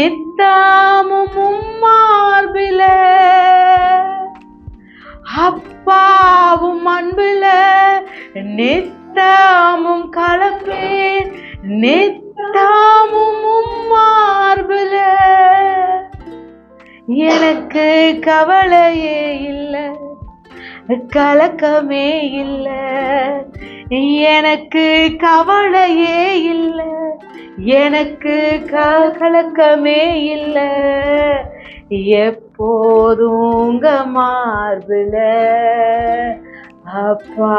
நித்தமும் உம்மார்பில அப்பாவும் அன்புல நித்தமும் கலப்பேன் நித்தமும் உம்மார்பில எனக்கு கவலையே இல்லை கலக்கமே இல்லை எனக்கு கவலையே இல்லை எனக்கு கலக்கமே இல்லை எப்போதும் உங்க மார்புல அப்பா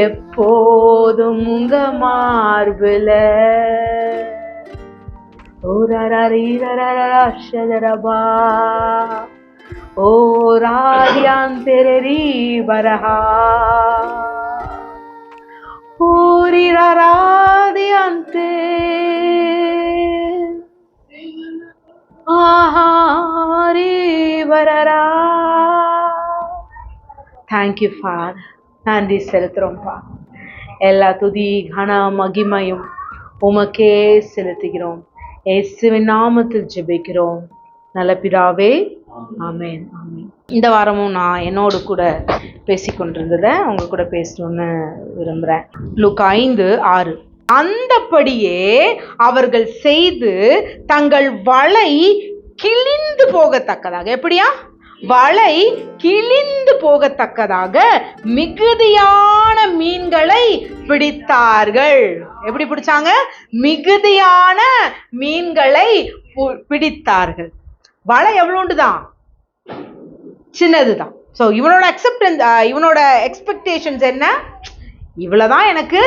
எப்போதும் உங்க மார்புல ஓரரரரரரரரபா ஓ ராதியாந்தெரரி வரஹா ஓரி ராதியாந்தே ஆஹாரி வரரா. Thank you father. நன்றி செலுத்துறோம்ப்பா. எல்லா துதி கன மகிமையும் உமக்கே செலுத்துகிறோம். இயேசுவின் நாமத்தில் ஜெபிக்கிறோம் நல்ல பிதாவே. ஆமென் ஆமென். இந்த வாரமும் நான் என்னோடு கூட பேசிக்கொண்டிருந்ததை உங்க கூட பேசணும்னு விரும்புகிறேன். லூக்கா 5:6. அந்தபடியே அவர்கள் செய்து தங்கள் வலை கிழிந்து போகத்தக்கதாக, எப்படியா வலை கிழிந்து போகத்தக்கதாக மிகுதியான மீன்களை பிடித்தார்கள். எப்படி பிடிச்சாங்க? மிகுதியான மீன்களை பிடித்தார்கள். வலை எவ்வளோண்டுதான்? சின்னதுதான். ஸோ இவனோட இவனோட எக்ஸ்பெக்டேஷன்ஸ் என்ன? இவ்வளவுதான் எனக்கு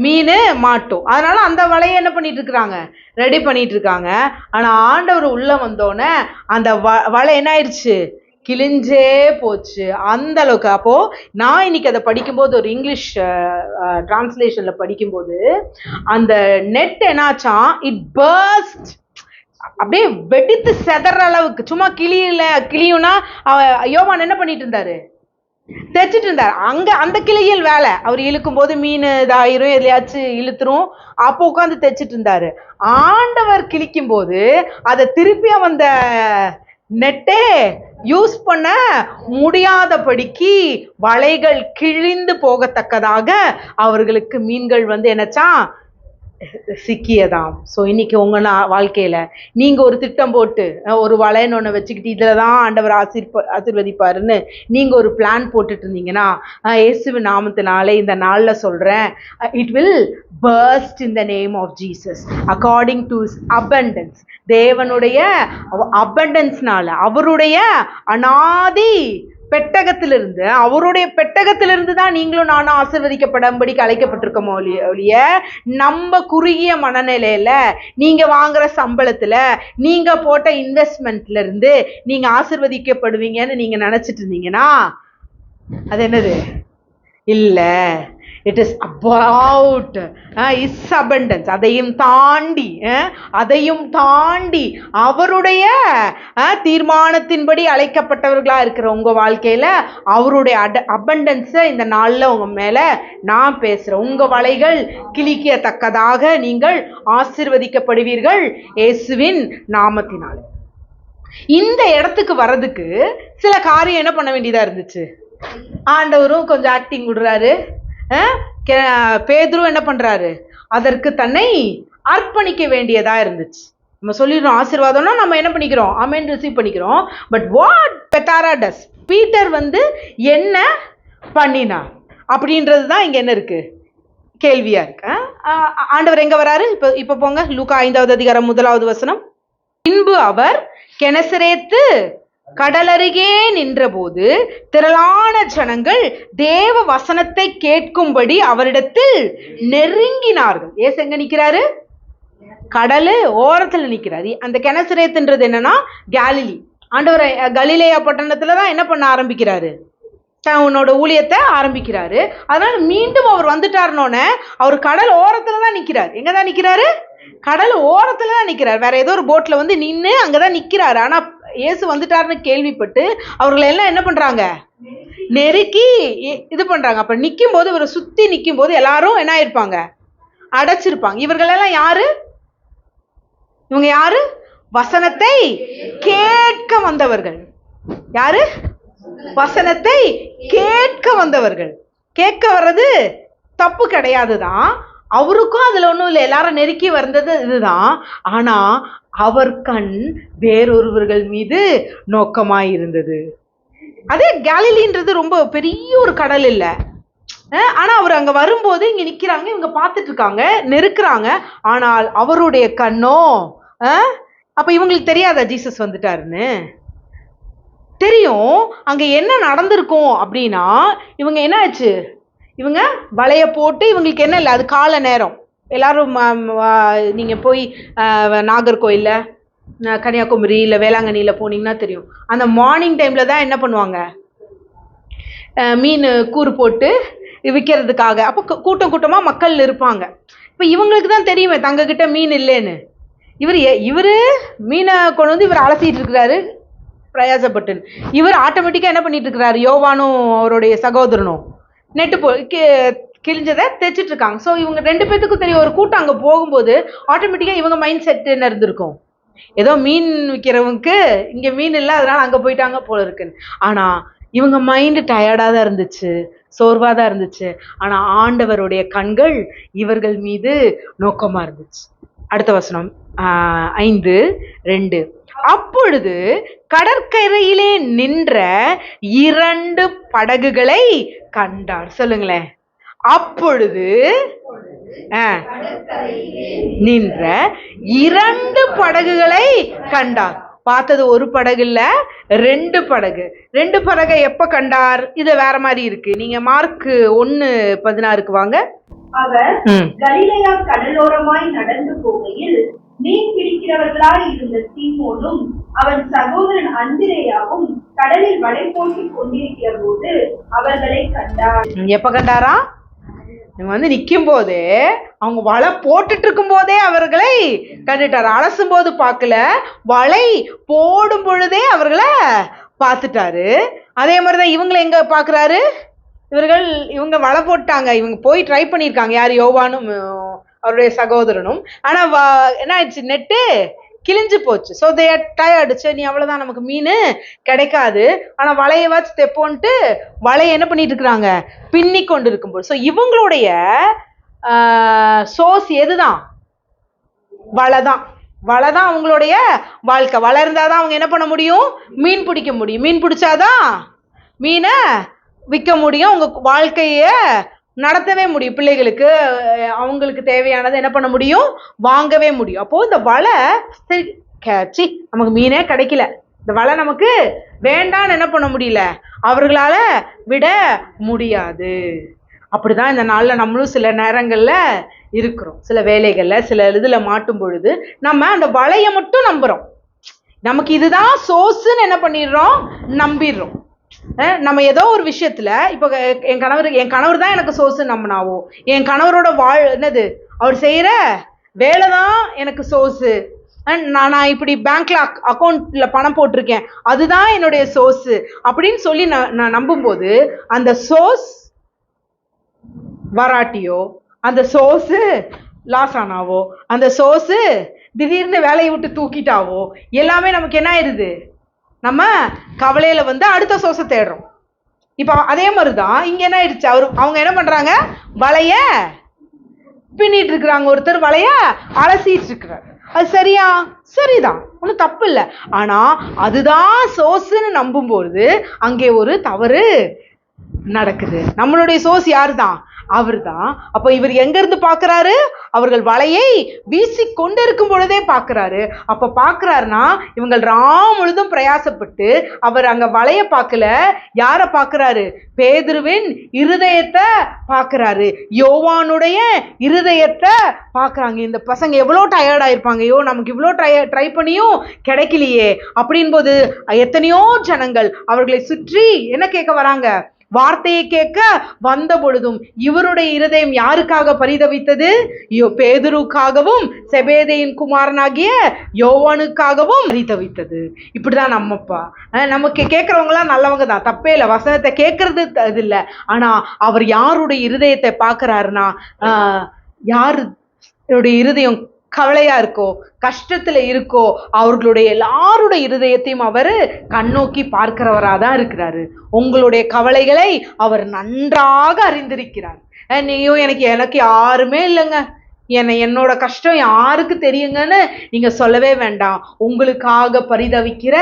மீன் மாட்டோம், அதனால அந்த வலையை என்ன பண்ணிட்டு இருக்கிறாங்க? ரெடி பண்ணிட்டு இருக்காங்க. ஆனா ஆண்டவர் உள்ள வந்தோடனே அந்த வலை என்ன ஆயிடுச்சு? கிழிஞ்சே போச்சு அந்த அளவுக்கு. அப்போ நான் இன்னைக்கு அதை படிக்கும்போது, ஒரு இங்கிலீஷ் டிரான்ஸ்லேஷன்ல படிக்கும்போது, அந்த நெட் என்னாச்சான், இட் பர்ஸ்ட், அப்படியே வெடித்து செதற அளவுக்கு. சும்மா கிளியும்னா யோவான் என்ன பண்ணிட்டு இருந்தாரு? தைச்சிட்டு இருந்தார். அங்க அந்த கிளியில் வேலை. அவர் இழுக்கும் போது மீன் இதாயிரும், எதையாச்சும் இழுத்துரும், அப்போ உட்காந்து தைச்சிட்டு இருந்தாரு. ஆண்டவர் கிழிக்கும் போது அதை திருப்பி அந்த நெட்டே யூஸ் பண்ண முடியாதபடிக்கு வலைகள் கிழிந்து போகத்தக்கதாக அவர்களுக்கு மீன்கள் என்னச்சான் சிக்கியதாம். ஸோ இன்னைக்கு உங்க வாழ்க்கையில நீங்க ஒரு திட்டம் போட்டு ஒரு வலைன்னு ஒன்று வச்சுக்கிட்டு இதுலதான் ஆண்டவர் ஆசீர்வதிப்பாருன்னு நீங்க ஒரு பிளான் போட்டுட்டு இருந்தீங்கன்னா, இயேசுவின் நாமத்தினாலே இந்த நாள்ல சொல்றேன், it will burst in the name of Jesus according to his abundance. தேவனுடைய abundanceனால, அவருடைய அநாதி பெட்டகத்திலிருந்து, அவருடைய பெட்டகத்திலிருந்து தான் நீங்களும் நானும் ஆசீர்வதிக்கப்படும்படிக்கு அழைக்கப்பட்டிருக்கோம் ஒழிய நம்ம குறுகிய மனநிலையில, நீங்க வாங்குற சம்பளத்துல, நீங்க போட்ட இன்வெஸ்ட்மெண்ட்ல இருந்து நீங்க ஆசீர்வதிக்கப்படுவீங்கன்னு நீங்க நினைச்சிட்டு இருந்தீங்கன்னா அது என்னது? இல்ல, it is about is abundance. அதையும் தாண்டி அவருடைய தீர்மானத்தின்படி அழைக்கப்பட்டவர்களா இருக்கிற உங்க வாழ்க்கையில அவருடைய அபண்டன்ஸை இந்த நாள்ல உங்க மேல நான் பேசுறேன். உங்க வலைகள் கிழிக்கத்தக்கதாக நீங்கள் ஆசீர்வதிக்கப்படுவீர்கள் இயேசுவின் நாமத்தினால. இந்த இடத்துக்கு வர்றதுக்கு சில காரியம் என்ன பண்ண வேண்டியதா இருந்துச்சு? ஆண்டவரும் கொஞ்சம் ஆக்டிங் விடுறாரு. பேதுரு என்ன பண்றாரு? அதற்கு தன்னை அர்ப்பணிக்க வேண்டியதா இருந்துச்சு. நம்ம சொல்லிடுறோம் ஆசீர்வாதம்னா நம்ம என்ன பண்ணிக்கிறோம்? ஆமென், ரிசீவ் பண்ணிக்கிறோம். பட் வாட் பெட்டாரா டஸ்? பீட்டர் என்ன பண்ணினார் அப்படின்றதுதான் இங்க என்ன இருக்கு? கேள்வியா இருக்கு. ஆண்டவர் எங்க வராரு? இப்ப போங்க, லூக்கா 5:1 வசனம். பின்பு அவர் கெனசரேத்து கடலருகே நின்றபோது திரளான ஜனங்கள் தேவ வசனத்தை கேட்கும்படி அவரிடத்தில் நெருங்கினார்கள். ஏசு எங்க நிக்கிறாரு? கடலு ஓரத்துல நிக்கிறாரு. அந்த கெனசரேத்துன்றது என்னன்னா கேலிலி. ஆண்டவர் கலிலேயா பட்டணத்துலதான் என்ன பண்ண ஆரம்பிக்கிறாரு? தன்னோட ஊழியத்தை ஆரம்பிக்கிறாரு. அதனால மீண்டும் அவர் வந்துட்டாருனோன்னு அவர் கடல் ஓரத்துலதான் நிக்கிறாரு. எங்கதான் நிக்கிறாரு? கடல் ஓரத்துலதான் நிக்கிறாரு. வேற ஏதோ ஒரு போட்ல நின்னு அங்கதான் நிக்கிறாரு. ஆனா இயேசு வந்துட்டாருன்னு கேள்விப்பட்டு அவர்களை எல்லாம் என்ன பண்றாங்க? நெருக்கி இது பண்றாங்க. அப்ப நிக்கும் போது, இவரை சுத்தி நிக்கும் போது எல்லாரும் என்ன ஆயிருப்பாங்க? அடைச்சிருப்பாங்க. இவர்கள் எல்லாம் யாரு? இவங்க யாரு? வசனத்தை கேட்க வந்தவர்கள். யாரு? வசனத்தை கேட்க வந்தவர்கள். கேட்க வர்றது தப்பு கிடையாதுதான், அவருக்கும் அதுல ஒண்ணும் இல்லை, எல்லாரும் நெருக்கி வந்தது இதுதான். ஆனா அவர் கண் வேறொருவர்கள் மீது நோக்கமாயிருந்தது. அதே கேலிலின்றது ரொம்ப பெரிய ஒரு கடல் இல்லை, ஆனா அவர் அங்க வரும்போது இங்க நிக்கிறாங்க, இவங்க பார்த்துட்டு இருக்காங்க, நெருக்குறாங்க. ஆனால் அவருடைய கண்ணோ அப்ப இவங்களுக்கு தெரியாதா ஜீசஸ் வந்துட்டாருன்னு? தெரியும். அங்க என்ன நடந்திருக்கும் அப்படின்னா, இவங்க என்ன ஆச்சு, இவங்க வலைய போட்டு, இவங்களுக்கு என்ன இல்லை, அது கால நேரம். எல்லாரும் நீங்க போய் நாகர்கோயில்ல, கன்னியாகுமரி இல்லை வேளாங்கண்ணியில போனீங்கன்னா தெரியும், அந்த மார்னிங் டைம்ல தான் என்ன பண்ணுவாங்க, மீன் கூறு போட்டு விற்கிறதுக்காக. அப்போ கூட்டம் கூட்டமா மக்கள் இருப்பாங்க. இப்போ இவங்களுக்கு தான் தெரியுமே தங்ககிட்ட மீன் இல்லைன்னு. இவரு மீனை கொண்டு வந்து இவர் அலசிட்டு இருக்கிறாரு பிரயாசப்பட்டு. இவர் ஆட்டோமேட்டிக்கா என்ன பண்ணிட்டு இருக்கிறாரு, யோவானும் அவருடைய சகோதரனும் நெட்டு கிழிஞ்சதை தைச்சிட்டு இருக்காங்க. ஸோ இவங்க 2 பேத்துக்கும் தெரியும், ஒரு கூட்டம் அங்கே போகும்போது ஆட்டோமேட்டிக்கா இவங்க மைண்ட் செட் என்ன இருந்திருக்கும், ஏதோ மீன் விற்கிறவங்களுக்கு இங்க மீன் இல்லை அதனால அங்க போயிட்டாங்க போல இருக்குன்னு. ஆனா இவங்க மைண்டு டயர்டா தான் இருந்துச்சு, சோர்வா தான் இருந்துச்சு. ஆனா ஆண்டவருடைய கண்கள் இவர்கள் மீது நோக்கமா இருந்துச்சு. அடுத்த வசனம் 5:2. அப்பொழுது கடற்கரையிலே நின்ற 2 படகுகளை கண்டார். சொல்லுங்களேன். அப்பொழுது நின்ற 2 படகுகளை கண்டார். பார்த்தது ஒரு படகு இல்ல, 2 படகு. 2 படகை எப்ப கண்டார்? இது வேற மாதிரி இருக்கு. நீங்க மார்க் 1:16 வாங்க. அவர் கலிலேயா கடலோரமாய் நடந்து போகையில் மீன் பிடிக்கிறவர்களாய் இருந்த சீமோனும் அவன் சகோதரன் அந்திரேயாவும் கடலில் வலை போட்டுக் கொண்டிருக்கிற போது அவர்களை கண்டார். எப்ப கண்டாரா? இவங்க நிக்கும் போதே, அவங்க வலை போட்டுட்டு இருக்கும் போதே அவர்களை கண்டுட்டாரு. அலசும் போது பார்க்கல, வலை போடும் பொழுதே அவர்களை பார்த்துட்டாரு. அதே மாதிரிதான் இவங்களை எங்க பாக்குறாரு, இவங்க வலை போட்டாங்க, இவங்க போய் ட்ரை பண்ணியிருக்காங்க. யார்? யோவானும் அவருடைய சகோதரனும். ஆனா என்ன ஆயிடுச்சு, நெட்டு கிழிஞ்சு போச்சு. So they are tired. சரி, நீ அவ்வளவுதான், நமக்கு மீன் கிடைக்காது, ஆனா வலையை வச்சு தெப்போன்ட்டு வலையை என்ன பண்ணிட்டு இருக்கிறாங்க, பின்னி கொண்டு இருக்கும்போது. ஸோ இவங்களுடைய சோர்ஸ் எதுதான்? வலைதான். வலைதான் அவங்களுடைய வாழ்க்கை. வலை இருந்தாதான் அவங்க என்ன பண்ண முடியும், மீன் பிடிக்க முடியும். மீன் பிடிச்சாதான் மீனை விற்க முடியும், உங்க வாழ்க்கைய நடத்தவே முடியும். பிள்ளைகளுக்கு அவங்களுக்கு தேவையானதை என்ன பண்ண முடியும், வாங்கவே முடியும். அப்போ இந்த வலை சரி, நமக்கு மீனே கிடைக்கல, இந்த வலை நமக்கு வேண்டான்னு என்ன பண்ண முடியல, அவர்களால விட முடியாது. அப்படிதான் இந்த நாள்ல நம்மளும் சில நேரங்கள்ல இருக்கிறோம். சில வேலைகள்ல சில இதுல மாட்டும் பொழுது நம்ம அந்த வலையை மட்டும் நம்புறோம். நமக்கு இதுதான் சோர்ஸ்ன்னு என்ன பண்ணிடுறோம், நம்பிடுறோம். நம்ம ஏதோ ஒரு விஷயத்துல, இப்போ என் கணவர் தான் எனக்கு சோர்ஸ் நம்பினாவோ, என் கணவரோட என்னது, அவர் செய்யற வேலை தான் எனக்கு சோர்ஸ், நான் இப்படி பேங்க்ல அக்கௌண்ட்ல பணம் போட்டிருக்கேன் அதுதான் என்னுடைய சோர்ஸ் அப்படின்னு சொல்லி நான் நம்பும்போது, அந்த சோர்ஸ் வராட்டியோ, அந்த சோர்ஸ் லாஸ் ஆனாவோ, அந்த சோர்ஸ் திடீர்னு வேலையை விட்டு தூக்கிட்டாவோ, எல்லாமே நமக்கு என்ன ஆயிடுது, நம்ம கவலையில அடுத்த சோர்ஸை தேடுறோம். இப்ப அதே மாதிரிதான் இங்க என்ன ஆயிடுச்சு, அவங்க என்ன பண்றாங்க, வலைய பின்னிட்டு இருக்கிறாங்க. ஒருத்தர் வலைய அலசிட்டு இருக்கிறார். அது சரியா? சரிதான், ஒன்றும் தப்பு இல்லை. ஆனா அதுதான் சோர்ஸ்ன்னு நம்பும்போது அங்கே ஒரு தவறு நடக்குது. நம்மளுடைய சோர்ஸ் யாரு தான்? அவர் தான். அப்ப இவர் எங்க இருந்து பாக்குறாரு, அவர்கள் வலையை வீசி கொண்டு இருக்கும் பொழுதே பாக்குறாரு. அப்ப பாக்குறாருன்னா இவங்க முழுதும் பிரயாசப்பட்டு, அவர் அங்க வலைய பார்க்கல, யார பாக்குறாரு, பேதுருவின் இருதயத்தை பாக்குறாரு, யோவானுடைய இருதயத்தை பாக்குறாங்க. இந்த பசங்க எவ்வளவு டயர்டா இருப்பாங்க, ஐயோ நமக்கு இவ்வளோ ட்ரை பண்ணியும் கிடைக்கலையே அப்படின் போது எத்தனையோ ஜனங்கள் அவர்களை சுற்றி என்ன கேட்க வராங்க, வார்த்தையை கேட்க வந்த பொழுதும் இவருடைய இருதயம் யாருக்காக பரிதவித்தது, பேதுருக்காகவும் செபேதேயின் குமாரனாகிய யோவானுக்காகவும் பரிதவித்தது. இப்படிதான் நம்மப்பா, நமக்கு கேட்கறவங்களாம் நல்லவங்க தான், தப்பே இல்லை, வசனத்தை கேட்கறது அது இல்லை. ஆனா அவர் யாருடைய இருதயத்தை பார்க்கிறாருன்னா, யாருடைய இருதயம் கவலையா இருக்கோ, கஷ்டத்துல இருக்கோ, அவர்களுடைய எல்லாருடைய இருதயத்தையும் அவர் கண்ணோக்கி பார்க்கிறவராதான் இருக்கிறாரு. உங்களுடைய கவலைகளை அவர் நன்றாக அறிந்திருக்கிறார். நீயும் எனக்கு யாருமே இல்லைங்க, என்னோட கஷ்டம் யாருக்கு தெரியுங்கன்னு நீங்க சொல்லவே வேண்டாம். உங்களுக்காக பரிதவிக்கிற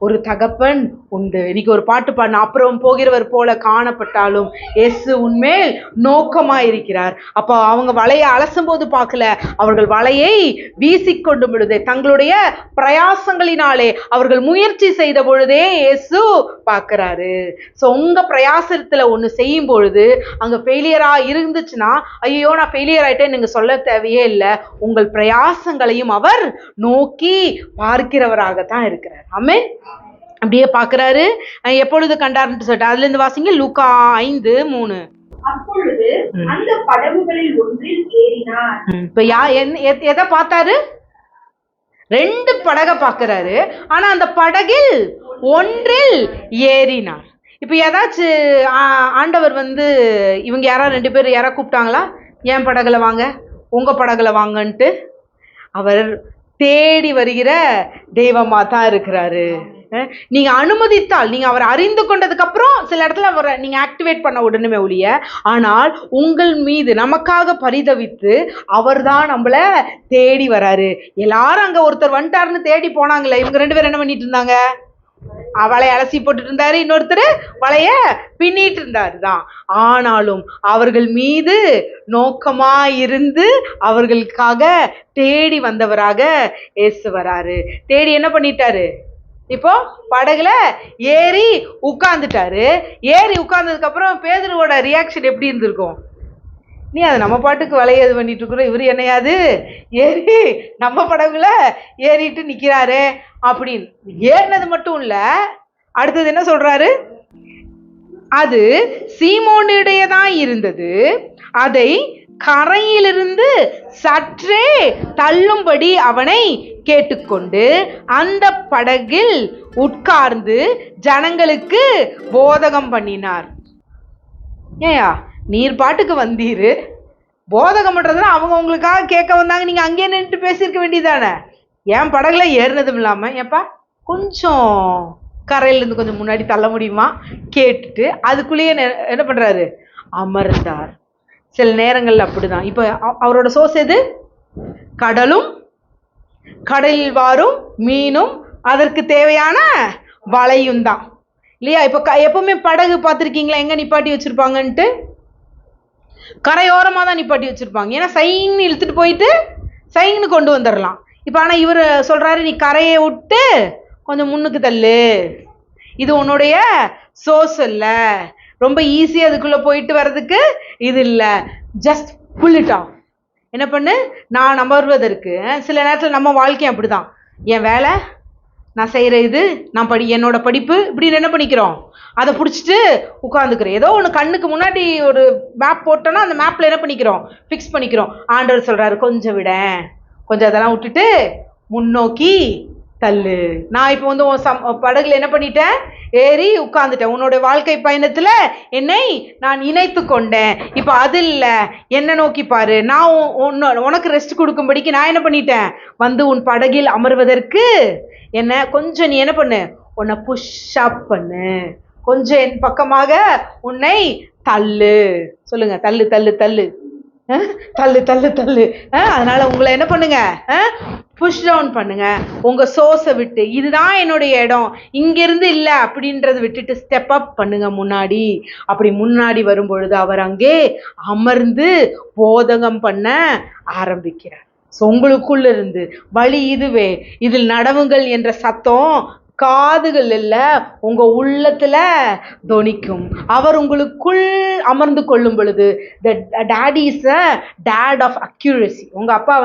ஒரு தகப்பன் உண்டு. இன்னைக்கு ஒரு பாட்டு பாடின, அப்புறம் போகிறவர் போல காணப்பட்டாலும் இயேசு உன்மேல் நோக்கமா இருக்கிறார். அப்போ அவங்க வலையை அலசும் போது பார்க்கல, அவர்கள் வலையை வீசிக்கொண்டு பொழுதே, தங்களுடைய பிரயாசங்களினாலே அவர்கள் முயற்சி செய்த பொழுதே இயேசு பார்க்கிறாரு. ஸோ உங்க பிரயாசத்துல ஒண்ணு செய்யும் பொழுது அங்க ஃபெயிலியரா இருந்துச்சுன்னா, ஐயோ நான் ஃபெயிலியர் ஆயிட்டேன்னு நீங்க சொல்ல தேவையே இல்லை. உங்கள் பிரயாசங்களையும் அவர் நோக்கி பார்க்கிறவராகத்தான் இருக்கிறார். ஆமென். அப்படியே பார்க்கிறாரு. எப்பொழுது கண்டார்னு சொல்லிட்டு அதுல இருந்து வாசிங்க, லூக்கா 5:3. அப்பொழுது அந்த படகுகளில் ஒன்றில் ஏறினார். இப்ப எதை பார்த்தாரு? 2 படகை பார்க்கிறாரு. ஆனா அந்த படகில் ஒன்றில் ஏறினார். இப்ப ஏதாச்சும் ஆண்டவர் இவங்க யாராவது 2 பேர் யாரா கூப்பிட்டாங்களா, என் படகுல வாங்க, உங்க படகுல வாங்கன்ட்டு? அவர் தேடி வருகிற தெய்வமா தான் இருக்கிறாரு. நீங்க அனுமதித்தால், நீங்க அவரை அறிந்து கொண்டதுக்கு அப்புறம் சில இடத்துல அவரை நீங்க ஆக்டிவேட் பண்ண உடனே ஒழிய, ஆனால் உங்கள் மீது நமக்காக பரிதவித்து அவர் தான் நம்மள தேடி வராரு. எல்லாரும் அங்க ஒருத்தர் வந்துட்டாருன்னு தேடி போனாங்களே, இவங்க 2 பேரும் என்ன பண்ணிட்டு இருந்தாங்க? வலையை அலசி போட்டுட்டு இருந்தாரு, இன்னொருத்தர் வலைய பின்னிட்டு இருந்தாரு தான். ஆனாலும் அவர்கள் மீது நோக்கமா இருந்து அவர்களுக்காக தேடி வந்தவராக இயேசு வராரு. தேடி என்ன பண்ணிட்டாரு? இப்போ படகுல ஏறி உட்கார்ந்துட்டாரு. ஏறி உட்கார்ந்ததுக்கு அப்புறம் பேதுருவோட ரியாக்ஷன் எப்படி இருந்திருக்கும்? நீ அதை நம்ம பாட்டுக்கு வலையது பண்ணிட்டு இருக்கிறோம், இவர் என்னையாது ஏறி நம்ம படகுல ஏறிட்டு நிக்கிறாரு அப்படின்னு. ஏறினது மட்டும் இல்ல, அடுத்தது என்ன சொல்றாரு? அது சீமோனுடையதான் இருந்தது, அதை கரையிலிருந்து சற்றே தள்ளும்படி அவனை கேட்டுக்கொண்டு அந்த படகில் உட்கார்ந்து ஜனங்களுக்கு போதகம் பண்ணினார். ஏயா, நீர் பாட்டுக்கு வந்தீரு, போதகம் பண்றதுன்னா அவங்க உங்களுக்காக கேட்க வந்தாங்க, நீங்க அங்கேயே நின்று பேசியிருக்க வேண்டியதானே? ஏன் படகுல ஏறினதும் இல்லாம ஏப்பா கொஞ்சம் கரையிலிருந்து கொஞ்சம் முன்னாடி தள்ள முடியுமா கேட்டுட்டு அதுக்குள்ளேயே என்ன பண்றாரு? அமர்ந்தார். சில நேரங்கள்ல அப்படிதான். இப்ப அவரோட சோர்ஸ் எது? கடலும் கடலில் வாரும் மீனும் அதற்கு தேவையான வலையும் தான் இல்லையா? இப்ப எப்பவுமே படகு பார்த்துருக்கீங்களா எங்க நிப்பாட்டி வச்சிருப்பாங்கன்ட்டு? கரையோரமா தான் நிப்பாட்டி வச்சிருப்பாங்க. ஏன்னா சைன்னு இழுத்துட்டு போயிட்டு சைன்னு கொண்டு வந்துடலாம். இப்ப ஆனா இவர் சொல்றாரு, நீ கரையை விட்டு கொஞ்சம் முன்னுக்கு தள்ளு, இது உன்னுடைய சோர்ஸ் இல்ல, ரொம்ப ஈஸியா அதுக்குள்ள போயிட்டு வர்றதுக்கு இது இல்ல, ஜஸ்ட் புல் இட் ஆஃப். என்ன பண்ணு, நான் அமர்வதற்கு. சில நேரத்தில் நம்ம வாழ்க்கை அப்படிதான், என் வேலை, நான் செய்கிற இது, நான் என்னோட படிப்பு, இப்படின்னு என்ன பண்ணிக்கிறோம், அதை பிடிச்சிட்டு உட்காந்துக்கிறோம். ஏதோ ஒன்று கண்ணுக்கு முன்னாடி ஒரு மேப் போட்டோன்னா அந்த மேப்பில் என்ன பண்ணிக்கிறோம், ஃபிக்ஸ் பண்ணிக்கிறோம். ஆண்டவர் சொல்கிறாரு, கொஞ்சம் விட, கொஞ்சம் அதெல்லாம் விட்டுட்டு முன்னோக்கி தள்ளு. நான் இப்போ படகுல என்ன பண்ணிட்டேன், ஏறி உட்கார்ந்துட்டேன். உன்னோட வாழ்க்கை பயணத்துல என்னை நான் இணைத்து கொண்டேன். இப்ப அது இல்ல, என்ன நோக்கி பாரு, நான் உனக்கு ரெஸ்ட் கொடுக்கும்படிக்கு நான் என்ன பண்ணிட்டேன், உன் படகில் அமர்வதற்கு என்ன கொஞ்சம் நீ என்ன பண்ணு, உன்னை புஷ் அப் பண்ணு, கொஞ்சம் என் பக்கமாக உன்னை தள்ளு. சொல்லுங்க, தள்ளு தள்ளு தள்ளு தள்ளு தள்ளு தள்ளு. அதனால உங்களை என்ன பண்ணுங்க, புஷ் டவுன் பண்ணுங்க. உங்க சோர்ஸை விட்டு, இதுதான் என்னுடைய இடம், இங்கிருந்து இல்லை அப்படின்றத விட்டுட்டு ஸ்டெப் அப் பண்ணுங்க முன்னாடி. அப்படி முன்னாடி வரும் பொழுது அவர் அங்கே அமர்ந்து போதகம் பண்ண ஆரம்பிக்கிறார். உங்களுக்குள்ள இருந்து வழி இதுவே, இதில் நடவுங்கள் என்ற சத்தம் காதுகள் இல்ல, உங்க உள்ளத்துல தொனிக்கும். அவர் உங்களுக்குள் அமர்ந்து கொள்ளும் பொழுது, the daddy is a dad of accuracy. உங்க அப்பா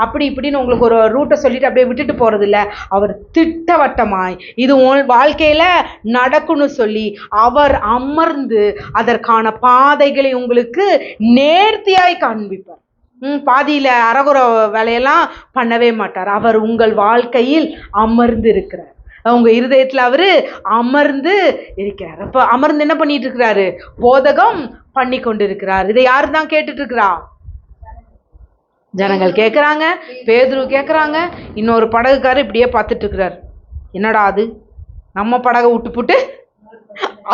அப்படி இப்படின்னு உங்களுக்கு ஒரு ரூட்டை சொல்லிட்டு அப்படியே விட்டுட்டு போறது இல்ல, அவர் திட்டவட்டமாய் இது வாழ்க்கையில நடக்கும்னு சொல்லி அவர் அமர்ந்து அதற்கான பாதைகளை உங்களுக்கு நேர்த்தியாய் காண்பிப்பார். பாதியில அறகுற வேலையெல்லாம் பண்ணவே மாட்டார். அவர் உங்கள் வாழ்க்கையில் அமர்ந்து இருக்கிறார். உங்க இருதயத்துல அவரு அமர்ந்து இருக்கிறார். அப்ப அமர்ந்து என்ன பண்ணிட்டு இருக்கிறாரு, போதகம் பண்ணி கொண்டு இருக்கிறார். இதை யாரு தான் கேட்டுட்டு இருக்கிறா? ஜனங்கள் கேட்குறாங்க, பேதுரு கேட்குறாங்க, இன்னொரு படகுக்காரர் இப்படியே பார்த்துட்டு இருக்கிறார். என்னடா அது, நம்ம படகை விட்டுப்புட்டு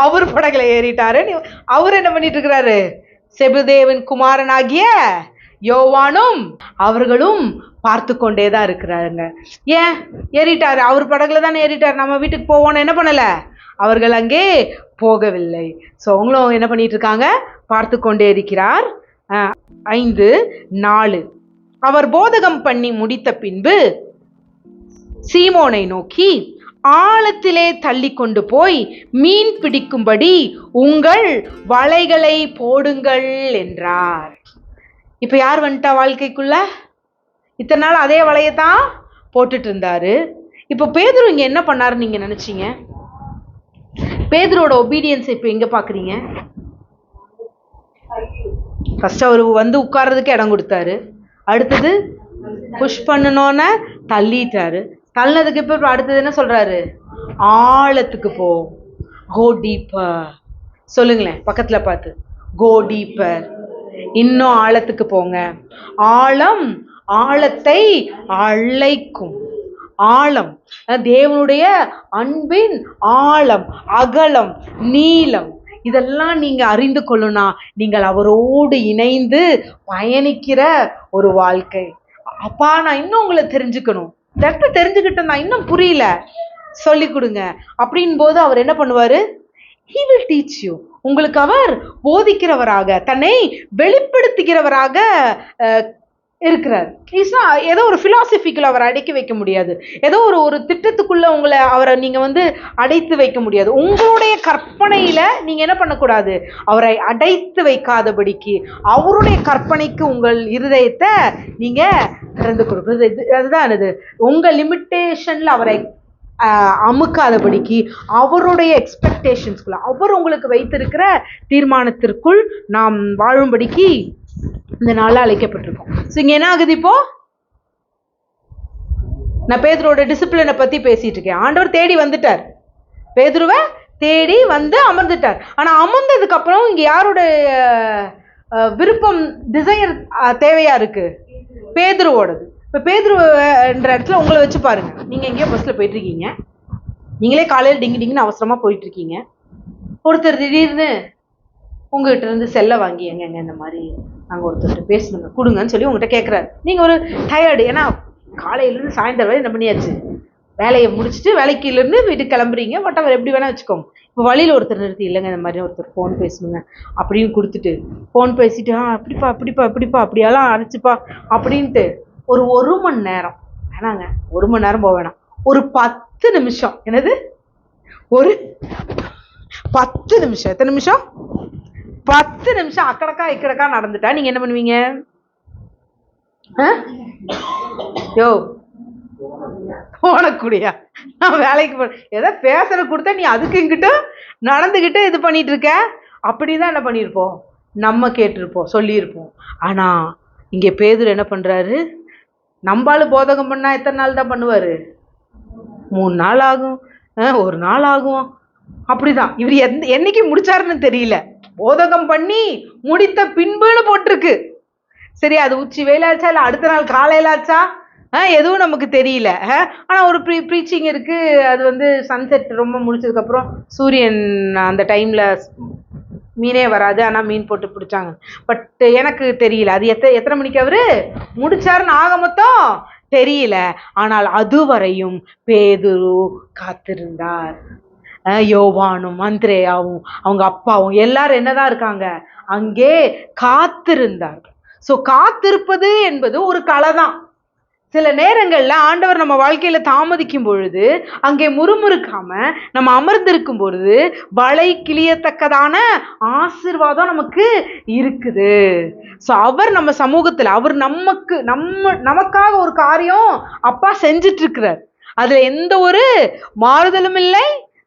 அவர் படகுல ஏறிட்டாரு. அவர் என்ன பண்ணிட்டு இருக்கிறாரு? செபதேவின் குமாரனாகிய யோவானும் அவர்களும் பார்த்து கொண்டே தான் இருக்கிறாருங்க. ஏன் ஏறிட்டாரு? அவர் படகுல தானே ஏறிட்டார். நம்ம வீட்டுக்கு போவோன்னு என்ன பண்ணல, அவர்கள் அங்கே போகவில்லை. ஸோ அவங்களும் என்ன பண்ணிட்டு இருக்காங்க, பார்த்து கொண்டே இருக்கிறார். 5:4 அவர் போதகம் பண்ணி முடித்த பின்பு சீமோனை நோக்கி, ஆழத்திலே தள்ளி கொண்டு போய் மீன் பிடிக்கும்படி உங்கள் வலைகளை போடுங்கள் என்றார். இப்ப யார் வந்துட்டா வாழ்க்கைக்குள்ள? இத்தனை நாள் அதே வலையத்தான் போட்டுட்டு இருந்தாரு. இப்ப பேதுரு இங்க என்ன பண்ணாரு நீங்க நினைச்சீங்க? பேதுரோட ஒபீடியன்ஸ் இப்ப எங்க பாக்குறீங்க? ஃபர்ஸ்ட் அவரு வந்து உட்கார்றதுக்கு இடம் கொடுத்தாரு. அடுத்தது புஷ் பண்ணணும்னு தள்ளிட்டாரு. தள்ளதுக்கு இப்ப அடுத்தது என்ன சொல்றாரு? ஆழத்துக்கு போ, கோ டீப்பர். சொல்லுங்களேன் பக்கத்துல பார்த்து, கோ டீப்பர். இன்னும் ஆழத்துக்கு போங்க. ஆழம் ஆழத்தை அழைக்கும். ஆழம் தேவனுடைய அன்பின் ஆழம், அகலம், நீளம், இதெல்லாம் நீங்க அறிந்து கொள்ளுனா நீங்கள் அவரோடு இணைந்து பயணிக்கிற ஒரு வாழ்க்கை. அப்பா நான் இன்னும் உங்களை தெரிஞ்சுக்கணும், தெரிஞ்சுக்கிட்டேன், நான் இன்னும் புரியல, சொல்லி கொடுங்க அப்படின் போது அவர் என்ன பண்ணுவாரு? He will teach you. உங்களுக்கு அவர் போதிக்கிறவராக, தன்னை வெளிப்படுத்துகிறவராக இருக்கிறார். ஏதோ ஒரு பிலாசபிக்குள்ள அவரை அடைக்கி வைக்க முடியாது. ஏதோ ஒரு திட்டத்துக்குள்ள உங்களை அவரை நீங்க வந்து அடைத்து வைக்க முடியாது. உங்களுடைய கற்பனையில நீங்க என்ன பண்ணக்கூடாது? அவரை அடைத்து வைக்காதபடிக்கு அவருடைய கற்பனைக்கு உங்கள் இருதயத்தை நீங்க திறந்து கொடுக்குறது. அதுதான் அது. உங்க லிமிட்டேஷன்ல அவரை அமுக்காதபடிக்கு அவருடைய எக்ஸ்பெக்டேஷன்ஸ்குள்ள, அவர் உங்களுக்கு வைத்திருக்கிற தீர்மானத்திற்குள் நாம் வாழும்படிக்கு இந்த நாள்ல அழைக்கப்பட்டிருக்கோம். ஸோ இங்க என்ன ஆகுது? இப்போ நான் பேதுருவோட டிசிப்ளினை பத்தி பேசிட்டு இருக்கேன். ஆண்டவர் தேடி வந்துட்டார், பேதுருவை தேடி வந்து அமர்ந்துட்டார். ஆனா அமர்ந்ததுக்கு அப்புறம் இங்க யாரோட விருப்பம், டிசைர் தேவையா இருக்கு? பேதுருவோடது. இப்போ பேதுருன்ற இடத்துல உங்களை வச்சு பாருங்க. நீங்க எங்கேயோ பஸ்ல போயிட்டு இருக்கீங்க, நீங்களே காலையில் டிங்குன்னு அவசரமா போயிட்டு இருக்கீங்க. ஒருத்தர் திடீர்னு உங்ககிட்ட இருந்து செல்லை வாங்கி எங்க இந்த மாதிரி நாங்கள் ஒருத்தர்கிட்ட பேசணுங்க, கொடுங்கன்னு சொல்லி உங்ககிட்ட கேட்குறாரு. நீங்கள் ஒரு டயர்டு, ஏன்னா காலையிலேருந்து சாயந்தரம் வரை என்ன பண்ணியாச்சு, வேலையை முடிச்சுட்டு வேலைக்கிலேருந்து வீட்டுக்கு கிளம்புறீங்க. பட் அவர் எப்படி வேணால் வச்சுக்கோங்க. இப்போ வழியில் ஒருத்தர் நிறுத்தி, இல்லைங்க இந்த மாதிரி ஒருத்தர் ஃபோன் பேசணுங்க அப்படின்னு கொடுத்துட்டு, ஃபோன் பேசிட்டு அப்படிப்பா அப்படிப்பா அப்படிப்பா அப்படியெல்லாம் அரைச்சிப்பா அப்படின்ட்டு ஒரு மணி நேரம் வேணாங்க, 1 மணி நேரம் போக வேணாம், ஒரு 10 நிமிஷம். என்னது? ஒரு 10 நிமிஷம். எத்தனை நிமிஷம்? 10 நிமிஷம் அக்கடக்கா இக்கடக்கா நடந்துட்டா நீங்க என்ன பண்ணுவீங்க? யோ போனக்கூடியா, நான் வேலைக்கு போ, ஏதோ பேசுற கொடுத்தா நீ அதுக்கு இங்கிட்ட நடந்துகிட்டு இது பண்ணிட்டு இருக்க. அப்படிதான் என்ன பண்ணியிருப்போம், நம்ம கேட்டிருப்போம், சொல்லியிருப்போம். ஆனா இங்க பேதுரு என்ன பண்றாரு? நம்பாலு போதகம் பண்ணா எத்தனை நாள் தான் பண்ணுவாரு? 3 நாள் ஆகும், 1 நாள் ஆகும். அப்படிதான் இவர் என்னைக்கு முடிச்சாருன்னு தெரியல. போதகம் பண்ணி முடித்த பின்புன்னு போட்டிருக்கு. சரி, அது உச்சி வெயிலாச்சா இல்லை அடுத்த நாள் காலையிலாச்சா எதுவும் நமக்கு தெரியல. ஆனால் ஒரு ப்ரீச்சிங் இருக்கு. அது வந்து சன்செட் ரொம்ப முடிச்சதுக்கு அப்புறம் சூரியன் அந்த டைம்ல மீனே வராது, ஆனால் மீன் போட்டு பிடிச்சாங்க. பட் எனக்கு தெரியல அது எத்தனை மணிக்கு அவரு முடிச்சாருன்னு ஆக மொத்தம் தெரியல. ஆனால் அதுவரையும் பேதுரு காத்திருந்தார். யோவானும் அந்திரேயாவும் அவங்க அப்பாவும் எல்லாரும் என்னதான் இருக்காங்க, அங்கே காத்திருந்தார்கள். ஸோ காத்திருப்பது என்பது ஒரு கலை தான். சில நேரங்கள்ல ஆண்டவர் நம்ம வாழ்க்கையில தாமதிக்கும் பொழுது அங்கே முறுமுறுக்காம நம்ம அமர்ந்திருக்கும் பொழுது வலை கிளியத்தக்கதான ஆசீர்வாதம் நமக்கு இருக்குது. ஸோ அவர் நம்ம சமூகத்துல அவர் நமக்காக ஒரு காரியம் அப்பா செஞ்சிட்டு இருக்கிறார். அதுல எந்த ஒரு மாறுதலும் இல்லை,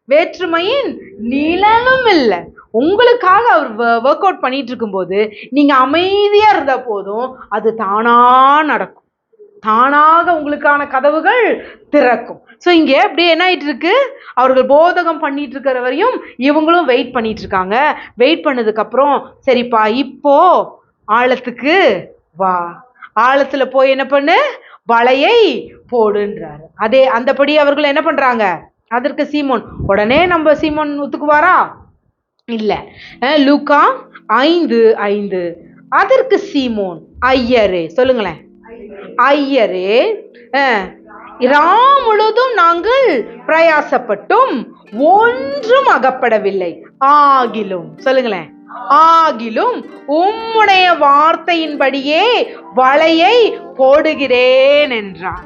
வேற்றுமையின் நிழலும் இல்லை. உங்களுக்காக அவர் ஒர்க் அவுட் பண்ணிட்டு இருக்கும்போது நீங்க அமைதியா இருந்தா போதும், அது தானா நடக்கும், தானாக உங்களுக்கான கதவுகள் திறக்கும். ஸோ இங்கே அப்படியே என்ன ஆயிட்டு இருக்கு, அவர்கள் போதகம் பண்ணிட்டு இருக்கிற வரையும் இவங்களும் வெயிட் பண்ணிட்டு இருக்காங்க. வெயிட் பண்ணதுக்கு அப்புறம் சரிப்பா இப்போ ஆழத்துக்கு வா ஆழத்துல போய் என்ன பண்ணு, வலையை போடுன்றாரு. அதே அந்தபடி அவர்கள் என்ன பண்றாங்க. அதற்கு சீமோன், உடனே நம்ம சீமோன் ஒத்துக்குவாரா? இல்ல. லூக்கா 5:5. அதற்கு சீமோன், ஐயரே, சொல்லுங்களேன், ஐயரே, முழுதும் நாங்கள் பிரயாசப்பட்டும் ஒன்றும் அகப்படவில்லை, ஆகிலும், சொல்லுங்களேன், ஆகிலும் உம்முடைய வார்த்தையின்படியே வலையை போடுகிறேன் என்றான்.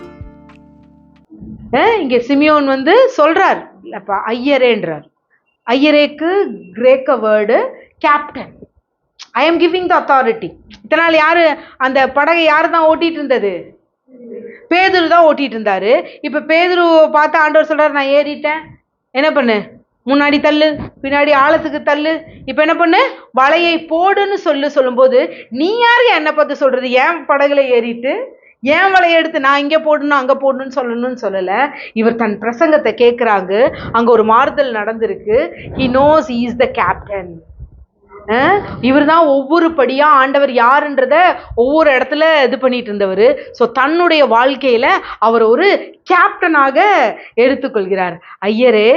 இங்க சிமியோன் சொல்றார், இல்லப்பா ஐயரேன்றார். ஐயரேக்கு கிரேக்க word captain. I am giving the authority. இத்தனை நாள் யாரு அந்த படகை யாரு தான் ஓட்டிட்டு இருந்தது? பேதுரு தான் ஓட்டிட்டு இருந்தாரு. இப்ப பேதுரு பார்த்து ஆண்டவர் சொல்றாரு, நான் ஏறிட்டேன், என்ன பண்ணு, முன்னாடி தள்ளு, பின்னாடி ஆழத்துக்கு தள்ளு, இப்ப என்ன பண்ணு, வலையை போடுன்னு சொல்லும்போது, நீ யாரு என்ன பார்த்து சொல்றது? ஏன் படகுல ஏறிட்டு ஏன் வலையை எடுத்து நான் இங்கே போடணும் அங்கே போடணும்னு சொல்லல. இவர் தன் பிரசங்கத்தை கேட்குறாங்க. அங்கே ஒரு மாறுதல் நடந்திருக்கு. He knows he is the captain. இவர் தான் ஒவ்வொரு படியா ஆண்டவர் யாருன்றத ஒவ்வொரு இடத்துல இது பண்ணிட்டு இருந்தவர். ஸோ தன்னுடைய வாழ்க்கையில அவர் ஒரு கேப்டனாக எடுத்துக்கொள்கிறார். ஐயரே,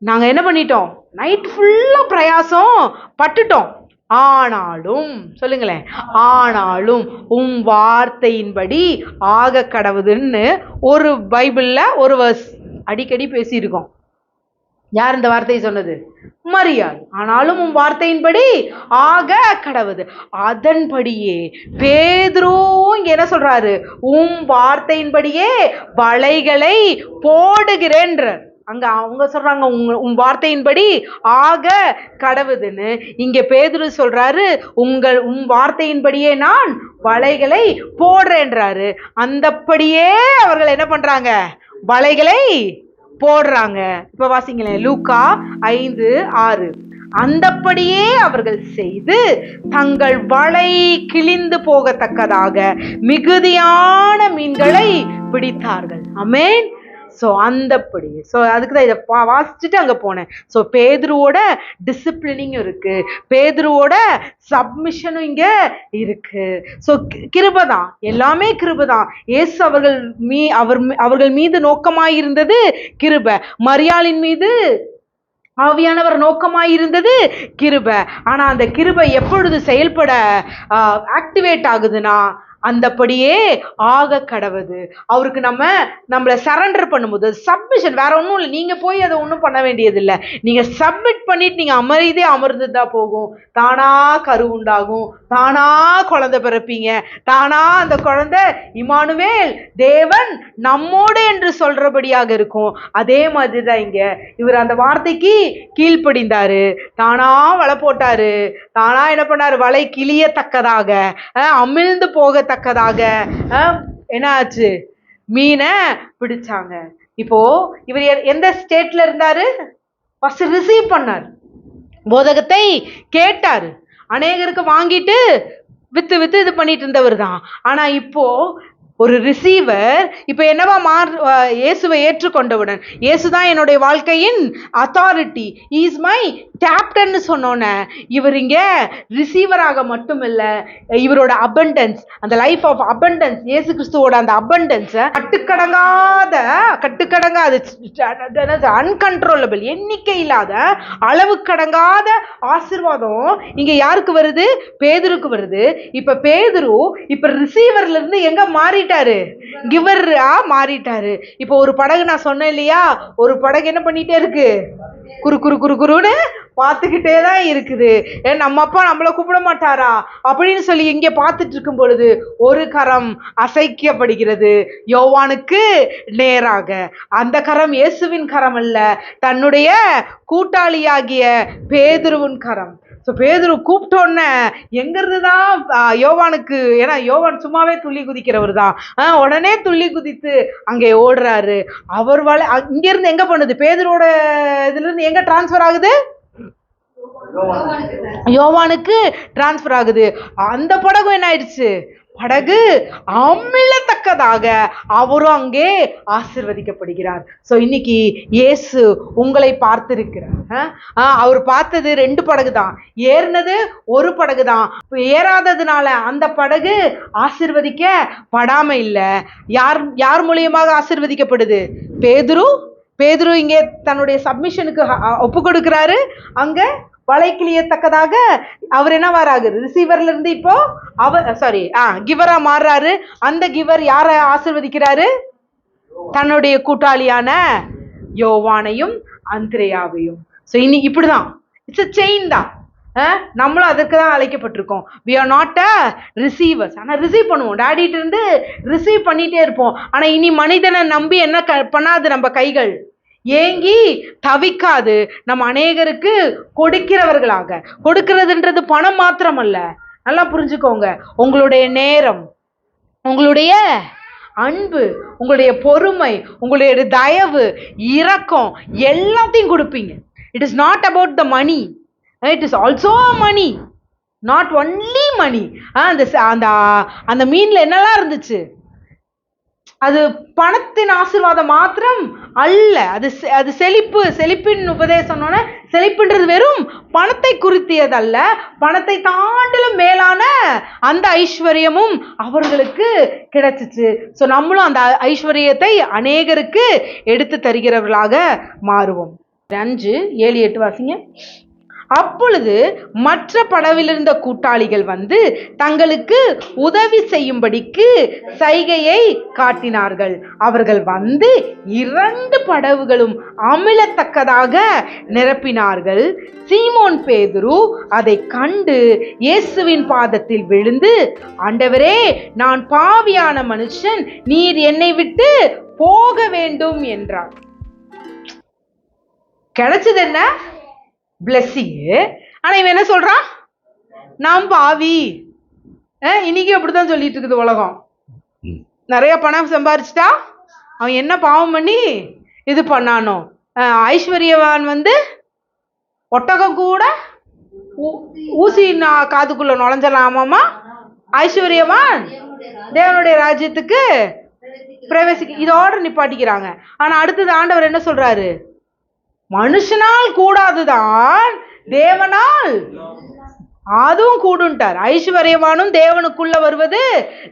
நாங்க என்ன பண்ணிட்டோம், நைட் ஃபுல்லா பிரயாசம் பட்டுட்டோம், ஆனாலும், சொல்லுங்களேன், ஆனாலும் உம் வார்த்தையின்படி ஆக கடவுதுன்னு ஒரு பைபிள்ல ஒரு வர்ஸ் அடிக்கடி பேசியிருக்கோம். யார் இந்த வார்த்தையை சொன்னது? மரியாள். ஆனாலும் உன் வார்த்தையின்படி ஆக கடவுது. அதன்படியே பேதுரு இங்க என்ன சொல்றாரு? உன் வார்த்தையின்படியே வலைகளை போடுகிறேன்ற. அங்க அவங்க சொல்றாங்க உன் வார்த்தையின்படி ஆக கடவுதுன்னு. இங்க பேதுரு சொல்றாரு உன் வார்த்தையின்படியே நான் வலைகளை போடுறேன்றாரு. அந்தபடியே அவர்கள் என்ன பண்றாங்க? வலைகளை போடுறாங்க. இப்ப வாசிங்களேன், லூக்கா 5:6. அந்தப்படியே அவர்கள் செய்து தங்கள் வலை கிழிந்து போகத்தக்கதாக மிகுதியான மீன்களை பிடித்தார்கள். ஆமென். ஸோ அந்தப்படி, ஸோ அதுக்கு தான் இதை வாசிச்சுட்டு அங்கே போனேன். ஸோ பேதுருவோட டிசிப்ளினிங்கும் இருக்கு, பேதுருவோட சப்மிஷனும் இங்கே இருக்கு. ஸோ கிருபதான், எல்லாமே கிருபதான். இயேசு அவர்கள் மீது நோக்கமாயிருந்தது கிருபை, மரியாளின் மீது ஆவியானவர் நோக்கமாயிருந்தது கிருபை. ஆனா அந்த கிருபை எப்பொழுது செயல்பட ஆக்டிவேட் ஆகுதுன்னா அந்தபடியே ஆக கடவுது. அவருக்கு நம்மளை சரண்டர் பண்ணும்போது, சப்மிஷன், வேற ஒன்றும் இல்லை. நீங்க போய் அதை ஒன்றும் பண்ண வேண்டியதில்லை. நீங்க சப்மிட் பண்ணிட்டு நீங்க அமைதியே அமர்ந்துதா போகும். தானா கரு உண்டாகும், தானா குழந்தை பிறப்பீங்க, தானா அந்த குழந்தை இமானுவேல், தேவன் நம்மோடு என்று சொல்றபடியாக இருக்கும். அதே மாதிரிதான் இங்க இவர் அந்த வார்த்தைக்கு கீழ்ப்படிந்தாரு, தானா வலை போட்டாரு, தானா என்ன பண்ணாரு, வலை கிளியத்தக்கதாக, அமிழ்ந்து போகத்தக்கதாக என்ன ஆச்சு, மீனை பிடிச்சாங்க. இப்போ இவர் எந்த ஸ்டேட்ல இருந்தாரு? ஃபர்ஸ்ட் ரிசீவ் பண்ணார், போதகத்தை கேட்டாரு, அநேகருக்கு வாங்கிட்டு வித்து இது பண்ணிட்டு இருந்தவர் தான். ஆனா இப்போ ஒரு ரிசீவர் இப்ப என்னவா இயேசுவை ஏற்றுக்கொண்டவுடன், இயேசுதான் என்னுடைய வாழ்க்கையின் அத்தாரிட்டி, இஸ் மை கேப்டன் சொன்னோன்னே இவர் இங்க ரிசீவராக மட்டும் இல்ல, இவரோட அபண்டன்ஸ், அந்த லைஃப் ஆஃப் அபண்டன்ஸ், இயேசு கிறிஸ்துவோட அந்த அபண்டன்ஸ், கட்டுக்கடங்காத அன்கண்ட்ரோலபிள், எண்ணிக்கை இல்லாத அளவு கடங்காத ஆசீர்வாதம் இங்க யாருக்கு வருது? பேதுருக்கு வருது. இப்ப பேதுரு இப்ப ரிசீவர்ல இருந்து எங்க மாறிட்டாரு? கிவரா மாறிட்டாரு. இப்போ ஒரு படகு, நான் சொன்னேன் இல்லையா, ஒரு படகு என்ன பண்ணிட்டே இருக்கு? குறுன்னு பார்த்துக்கிட்டே தான் இருக்குது. நம்ம அப்பா நம்மளை கூப்பிட மாட்டாரா அப்படின்னு சொல்லி இங்கே பார்த்துட்டு இருக்கும் பொழுது ஒரு கரம் அசைக்கப்படுகிறது யோவானுக்கு நேராக. அந்த கரம் இயேசுவின் கரம் அல்ல, தன்னுடைய கூட்டாளியாகிய பேதுருவின் கரம். ஸோ பேதுரு கூப்பிட்டோன்ன எங்கிருந்து தான் யோவானுக்கு, ஏன்னா யோவான் சும்மாவே துள்ளி குதிக்கிறவர் தான், உடனே துள்ளி குதித்து அங்கே ஓடுறாரு. அவர் இங்கிருந்து எங்க பண்ணுது? பேதுருவோட இதுல இருந்து எங்க டிரான்ஸ்பர் ஆகுது? யோவானுக்கு டிரான்ஸ்பர் ஆகுது. அந்த படகும் என்ன ஆயிடுச்சு? படகு அமிழத்தக்கதாக அவரும் அங்கே ஆசீர்வதிக்கப்படுகிறார். ஸோ இன்னைக்கு இயேசு உங்களை பார்த்திருக்கிறார். அவர் பார்த்தது 2 படகு தான், ஏறினது 1 படகு தான். ஏறாததுனால அந்த படகு ஆசீர்வதிக்கப்படாம இல்லை. யார் மூலியமாக ஆசீர்வதிக்கப்படுது? பேதுரு இங்கே தன்னுடைய சப்மிஷனுக்கு ஒப்பு கொடுக்கிறாரு. அங்க வலை கிளியத்தக்கதாக அவர் என்ன வராரு? ரிசீவர்ல இருந்து இப்போ கிவரா மாறுறாரு. அந்த கிவர் யாரை ஆசீர்வதிக்கிறாரு? தன்னுடைய கூட்டாளியான யோவானையும் அந்திரேயாவையும். ஸோ இன்னைக்கு இப்படிதான், இட்ஸ் a செயின் தான். நம்மளும் அதற்கு தான் அழைக்கப்பட்டிருக்கோம். we are not a receivers. ஆனால் ரிசீவ் பண்ணுவோம், டேடிட்ட இருந்து ரிசீவ் பண்ணிட்டே இருப்போம். ஆனால் இனி மனிதனை நம்பி என்ன பண்ணாது? நம்ம கைகள் ஏங்கி தவிக்காது. நம்ம அநேகருக்கு கொடுக்கிறவர்களாக, கொடுக்கிறதுன்றது பணம் மாத்திரம் அல்ல. நல்லா புரிஞ்சுக்கோங்க, உங்களுடைய நேரம், உங்களுடைய அன்பு, உங்களுடைய பொறுமை, உங்களுடைய தயவு, இரக்கம் எல்லாத்தையும் கொடுப்பீங்க. It is not about the money, it is also money, not only money. அந்த மீன்ல என்னெல்லாம் இருந்துச்சு? அது பணத்தின் ஆசீர்வாதம் மாத்திரம் அல்ல. அது செழிப்பின் உபதேசம். செழிப்புன்றது வெறும் பணத்தை குறித்தியதல்ல, பணத்தை தாண்டிலும் மேலான அந்த ஐஸ்வர்யமும் அவர்களுக்கு கிடைச்சிச்சு. ஸோ நம்மளும் அந்த ஐஸ்வர்யத்தை அநேகருக்கு எடுத்து தருகிறவர்களாக மாறுவோம். 5, 7, 8 வாசிங்க. அப்பொழுது மற்ற படவிலிருந்த கூட்டாளிகள் வந்து தங்களுக்கு உதவி செய்யும்படிக்கு சைகையை காட்டினார்கள். அவர்கள் வந்து 2 படவுகளும் அமிழத்தக்கதாக நிரப்பினார்கள். சீமோன் பேதுரு அதை கண்டு இயேசுவின் பாதத்தில் விழுந்து, ஆண்டவரே, நான் பாவியான மனுஷன், நீர் என்னை விட்டு போக வேண்டும் என்றார். கிடைச்சது என்ன? பிளெஸிங். ஆனா இவன் என்ன சொல்றான்? நாம் பாவி. இன்னைக்கு அப்படித்தான் சொல்லிட்டு இருக்குது உலகம். நிறைய பணம் சம்பாரிச்சிட்டா அவன் என்ன பாவம் பண்ணி இது பண்ணானோ? ஐஸ்வர்யவான் வந்து ஒட்டகம் கூட ஊசி காதுக்குள்ள நுழைஞ்சலாமாமா. ஐஸ்வர்யவான் தேவனுடைய ராஜ்யத்துக்கு பிரவேசிக்க இதோட நிப்பாட்டிக்கிறாங்க. ஆனா அடுத்தது ஆண்டவர் என்ன சொல்றாரு? மனுஷனால் கூடாதுதான், தேவனால் அதுவும் கூடுன்ட்டார். ஐஸ்வர்யவானும் தேவனுக்குள்ள வருவது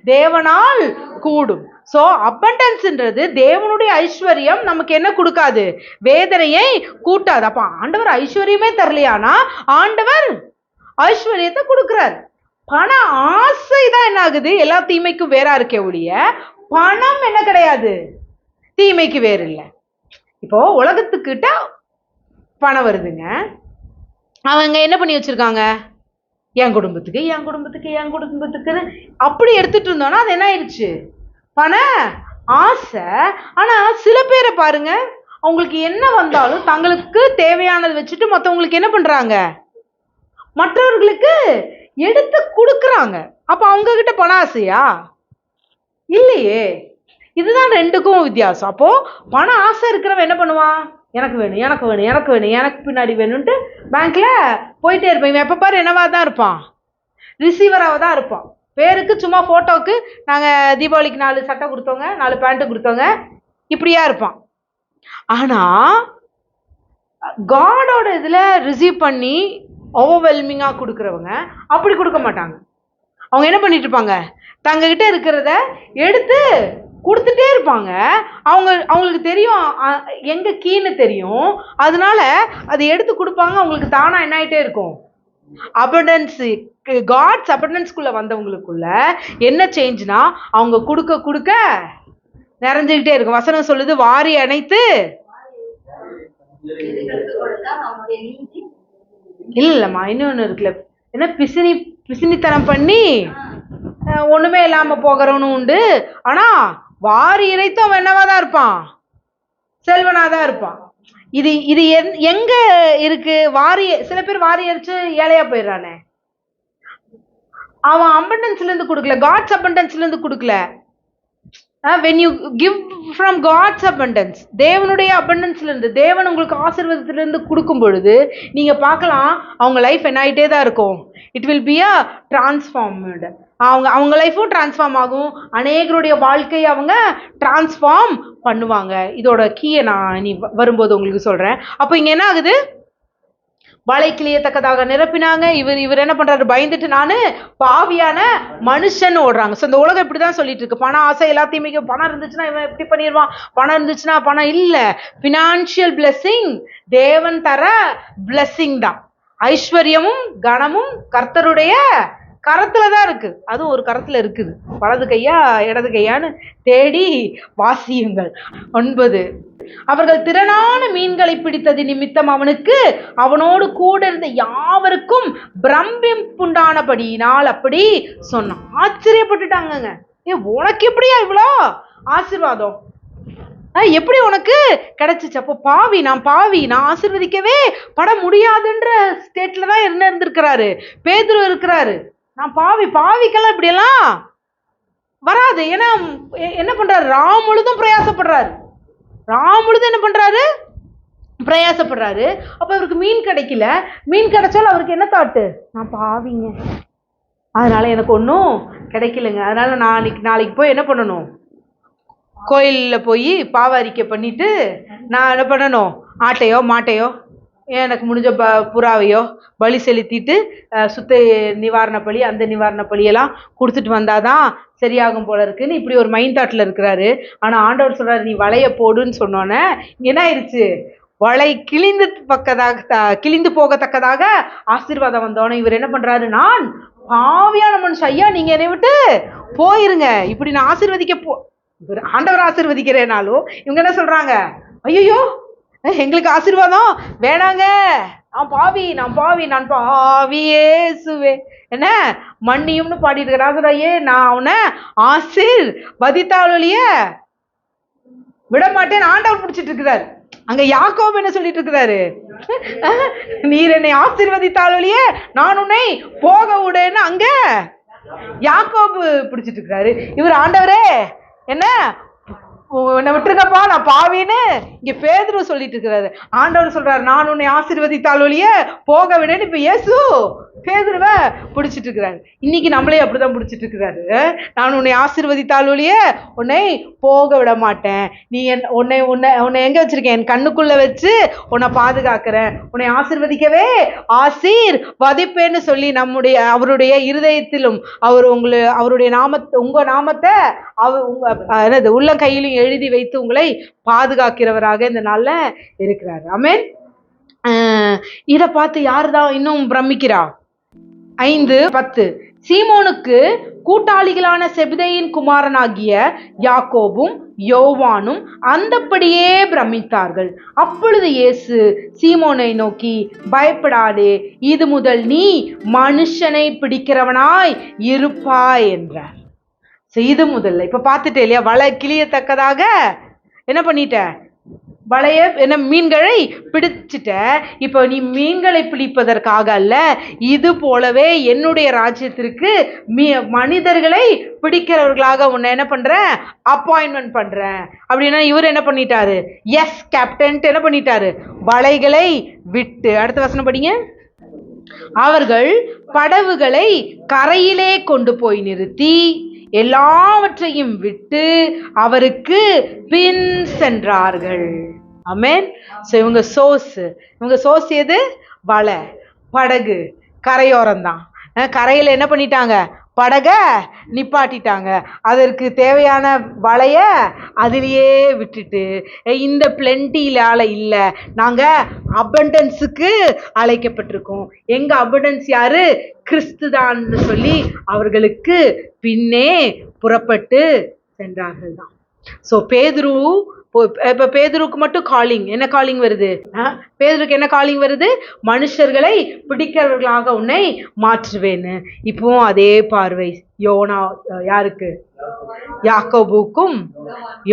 தேவனால் கூடும். சோ அபண்டன்ஸ்ன்றது தேவனுடைய ஐஸ்வர்யம் நமக்கு என்ன கொடுக்காது? வேதனையை கூட்டாது. அப்ப ஆண்டவர் ஐஸ்வர்யமே தரலையானா ஆண்டவர் ஐஸ்வர்யத்தை கொடுக்கிறார். பண ஆசை தான் என்ன ஆகுது? எல்லா தீமைக்கும் வேறா இருக்கே ஒழிய பணம் என்ன கிடையாது, தீமைக்கு வேறு இல்லை. இப்போ உலகத்துக்கிட்ட பணம் வருதுங்க, அவங்க என்ன பண்ணி வச்சிருக்காங்க? என் குடும்பத்துக்கு என் குடும்பத்துக்கு என் குடும்பத்துக்குன்னு அப்படி எடுத்துட்டு இருந்தோம்னா அது என்ன ஆயிடுச்சு? பண ஆசை. ஆனா சில பேரை பாருங்க, அவங்களுக்கு என்ன வந்தாலும் தங்களுக்கு தேவையானது வச்சுட்டு மற்றவங்களுக்கு என்ன பண்றாங்க? மற்றவர்களுக்கு எடுத்து கொடுக்குறாங்க. அப்ப அவங்க கிட்ட பண ஆசையா? இல்லையே. இதுதான் 2க்கும் வித்தியாசம். அப்போ பண ஆசை இருக்கிறவன் என்ன பண்ணுவான்? எனக்கு வேணும், எனக்கு வேணும், எனக்கு வேணும், எனக்கு பின்னாடி வேணும்ட்டு பேங்க்ல போயிட்டே இருப்பான். இவன் எப்ப பாரு என்னவா தான் இருப்பான்? ரிசீவராக தான் இருப்பான். பேருக்கு சும்மா போட்டோக்கு நாங்கள் தீபாவளிக்கு 4 சட்டை கொடுத்தோங்க, 4 பேண்ட்டு கொடுத்தோங்க, இப்படியா இருப்பான். ஆனா காடோட இதுல ரிசீவ் பண்ணி ஓவர்வெல்மிங்காக கொடுக்குறவங்க அப்படி கொடுக்க மாட்டாங்க. அவங்க என்ன பண்ணிட்டு இருப்பாங்க? தங்ககிட்ட இருக்கிறத எடுத்து கொடுத்துட்டே இருப்பாங்க. அவங்களுக்கு தெரியும் எங்க கீன்னு தெரியும், அதனால அதை எடுத்து கொடுப்பாங்க. அவங்களுக்கு தானா என்ன ஆயிட்டே இருக்கும்? அபண்டன்ஸ். காட்ஸ் அபண்டன்ஸ்குள்ள வந்தவங்களுக்குள்ள என்ன சேஞ்ச்னா அவங்க கொடுக்க கொடுக்க நிறைஞ்சுக்கிட்டே இருக்கும். வசனம் சொல்லுது, வாரி அணைத்து இல்லம்மா இன்னொன்னு இருக்குல்ல, என்ன பிசினித்தனம் பண்ணி ஒண்ணுமே இல்லாம போகிறவனும் உண்டு. ஆனா வாரி இறைத்தும் அவன் என்னவாதான் இருப்பான்? செல்வனாதான் இருப்பான். இது எங்க இருக்கு? சில பேர் வாரி எரிச்சு ஏழையா போயிடுறானே. அவன் அபண்டன்ஸ்ல இருந்து கொடுக்கல, காட்ஸ் அபண்டன்ஸ்ல இருந்து கொடுக்கல. when you give from God's abundance, தேவனுடைய அபண்டன்ஸ்ல இருந்து, தேவன் உங்களுக்கு ஆசீர்வாதத்துல இருந்து கொடுக்கும் பொழுது நீங்க பார்க்கலாம் அவங்க லைஃப் என்ன ஆயிட்டே தான் இருக்கும். It will be a transformed. அவங்க லைஃப்பும் டிரான்ஸ்ஃபார்ம் ஆகும், அநேகருடைய வாழ்க்கையை அவங்க டிரான்ஸ்ஃபார்ம் பண்ணுவாங்க. இதோட கீயை நான் நீ வரும்போது உங்களுக்கு சொல்றேன். அப்போ இங்க என்ன ஆகுது? வலை கிளியத்தக்கதாக நிரப்பினாங்க. இவர் என்ன பண்றாரு? பயந்துட்டு நானு பாவியான மனுஷன் ஓடுறாங்க. ஸோ இந்த உலகம் இப்படிதான் சொல்லிட்டு இருக்கு. பணம் ஆசை எல்லாத்தையுமே, பணம் இருந்துச்சுன்னா இவன் எப்படி பண்ணிடுவான், பணம் இருந்துச்சுன்னா பணம் இல்லை. ஃபினான்ஷியல் பிளெஸிங் தேவன் தர பிளெஸிங் தான். ஐஸ்வர்யமும் கனமும் கர்த்தருடைய கரத்துல தான் இருக்கு. அதுவும் ஒரு கரத்துல இருக்குது. வலது கையா இடது கையான்னு தேடி வாசியுங்கள். 9, அவர்கள் திரளான மீன்களை பிடித்தது நிமித்தம் அவனுக்கு அவனோடு கூட இருந்த யாவருக்கும் பிரமிப்புண்டானபடியினால் அப்படி சொன்னான். ஆச்சரியப்பட்டுட்டாங்க. உனக்கு எப்படியா இவ்வளோ ஆசீர்வாதம், எப்படி உனக்கு கிடைச்சிச்சு? அப்போ நான் ஆசீர்வதிக்கவே பட முடியாதுன்ற ஸ்டேட்ல தான் என்ன இருந்திருக்கிறாரு பேதுரு இருக்கிறாரு. நான் பாவிக்கெல்லாம் இப்படியெல்லாம் வராது. ஏன்னா என்ன பண்றாரு? ராம் முழுதும் என்ன பண்றாரு? பிரயாசப்படுறாரு. அப்ப இவருக்கு மீன் கிடைக்கல. மீன் கிடைச்சாலும் அவருக்கு என்ன தாட்டு? நான் பாவிங்க, அதனால எனக்கு ஒன்றும் கிடைக்கலங்க, அதனால நாளைக்கு போய் என்ன பண்ணணும்? கோயிலில் போய் பாவ அறிக்கை பண்ணிட்டு நான் என்ன பண்ணணும்? ஆட்டையோ மாட்டையோ எனக்கு முடிஞ்ச புறாவையோ பலி செலுத்திட்டு சுத்த நிவாரண பலி அந்த நிவாரண பலியெல்லாம் கொடுத்துட்டு வந்தாதான் சரியாகும் போல இருக்குன்னு இப்படி ஒரு மைண்ட் தாட்டில் இருக்கிறாரு. ஆனால் ஆண்டவர் சொல்றாரு, நீ வலைய போடுன்னு சொன்னோன்னே இங்கே என்ன ஆயிடுச்சு? வலை கிழிந்து போகத்தக்கதாக ஆசீர்வாதம் வந்தோன்னே இவர் என்ன பண்றாரு? நான் பாவியான மனுஷன், ஐயா நீங்க என்னை விட்டு போயிருங்க, இப்படி நான் ஆண்டவர் ஆசீர்வதிக்கிறேனாலும் இவங்க என்ன சொல்றாங்க? ஐயோ எங்களுக்கு ஆசீர்வாதம் வேணாங்க, நான் பாவியேசுவே என்ன மன்னியும்னு பாடிட்டு இருக்கிறான். நான் அவனை ஆசீர்வதித்தாலொழிய விட மாட்டேன்னு ஆண்டவர் பிடிச்சிட்டு இருக்கிறாரு. அங்க யாக்கோபு என்ன சொல்லிட்டு இருக்கிறாரு? நீர் என்னை ஆசீர்வதித்தாலொழிய நான் உன்னை போக விடுன்னு அங்க யாக்கோபு பிடிச்சிட்டு இருக்கிறாரு. இவர் ஆண்டவரே என்ன விட்டுருக்கப்பா, நான் பாவின்னு இங்க பேதுரு சொல்லிட்டு இருக்கிறாரு. ஆண்டவர் சொல்றாரு, நான் உன்னை ஆசீர்வதித்தாலொழிய போக விடன்னு. இப்ப இயேசு பேதுருவை பிடிச்சிட்டு இருக்கிறாரு. இன்னைக்கு நம்மளே அப்படிதான் பிடிச்சிட்டு இருக்கிறாரு. நான் உன்னை ஆசீர்வதித்தாலொழிய உன்னை போக விட மாட்டேன், நீ உன்னை எங்க வச்சிருக்கேன்? என் கண்ணுக்குள்ள வச்சு உன்னை பாதுகாக்கிறேன், உன்னை ஆசீர்வதிக்கவே ஆசீர்வதிப்பேன்னு சொல்லி அவருடைய இருதயத்திலும் அவருடைய உங்க நாமத்தை உள்ளம் கையிலும் எழுதி வைத்து உங்களை பாதுகாக்கிறவராக இந்த நாள்ல இருக்கிறார். ஆமென். இத பார்த்து யாருதான் இன்னும் பிரமிக்கிறா? 5:10 சீமோனுக்கு கூட்டாளிகளான செபதேயின் குமாரனாகிய யாக்கோபும் யோவானும் அந்தப்படியே பிரமித்தார்கள். அப்பொழுது இயேசு சீமோனை நோக்கி, பயப்படாதே, இது முதல் நீ மனுஷனை பிடிக்கிறவனாய் இருப்பாய் என்றார். இது முதல்ல இப்ப பார்த்துட்டே இல்லையா? வலை கிளியத்தக்கதாக என்ன பண்ணிட்ட? வலைய என்ன மீன்களை பிடிச்சிட்ட. இப்போ நீ மீன்களை பிடிப்பதற்காக அல்ல, இது போலவே என்னுடைய ராஜ்யத்திற்கு மனிதர்களை பிடிக்கிறவர்களாக உன்னை என்ன பண்றேன்? அப்பாயின்மெண்ட் பண்றேன். அப்படின்னா இவர் என்ன பண்ணிட்டாரு? எஸ் கேப்டன் என்ன பண்ணிட்டாரு? வலைகளை விட்டு. அடுத்த வசனம் படிங்க. அவர்கள் படவுகளை கரையிலே கொண்டு போய் நிறுத்தி எல்லாவற்றையும் விட்டு அவருக்கு பின் சென்றார்கள். ஆமென். இவங்க சோர்ஸ் எது? வலை, படகு, கரையோரம் தான். கரையில என்ன பண்ணிட்டாங்க? படக நிப்பாட்டிட்டாங்க. அதற்கு தேவையான வலைய அதிலேயே விட்டுட்டு, இந்த பிளென்டியில இல்லை, நாங்க அபண்டன்ஸுக்கு அழைக்கப்பட்டிருக்கோம். எங்க அபண்டன்ஸ் யாரு? கிறிஸ்து தான் சொல்லி அவர்களுக்கு பின்னே புறப்பட்டு சென்றார்கள் தான். ஸோ பேதுருக்கு மட்டும் காலிங் என்ன காலிங் வருது? பேதுருக்கு என்ன காலிங் வருது? மனுஷர்களை பிடிக்கிறவர்களாக உன்னை மாற்றுவேன்னு. இப்போ அதே பார்வை யாருக்கு? யாக்கோபுக்கும்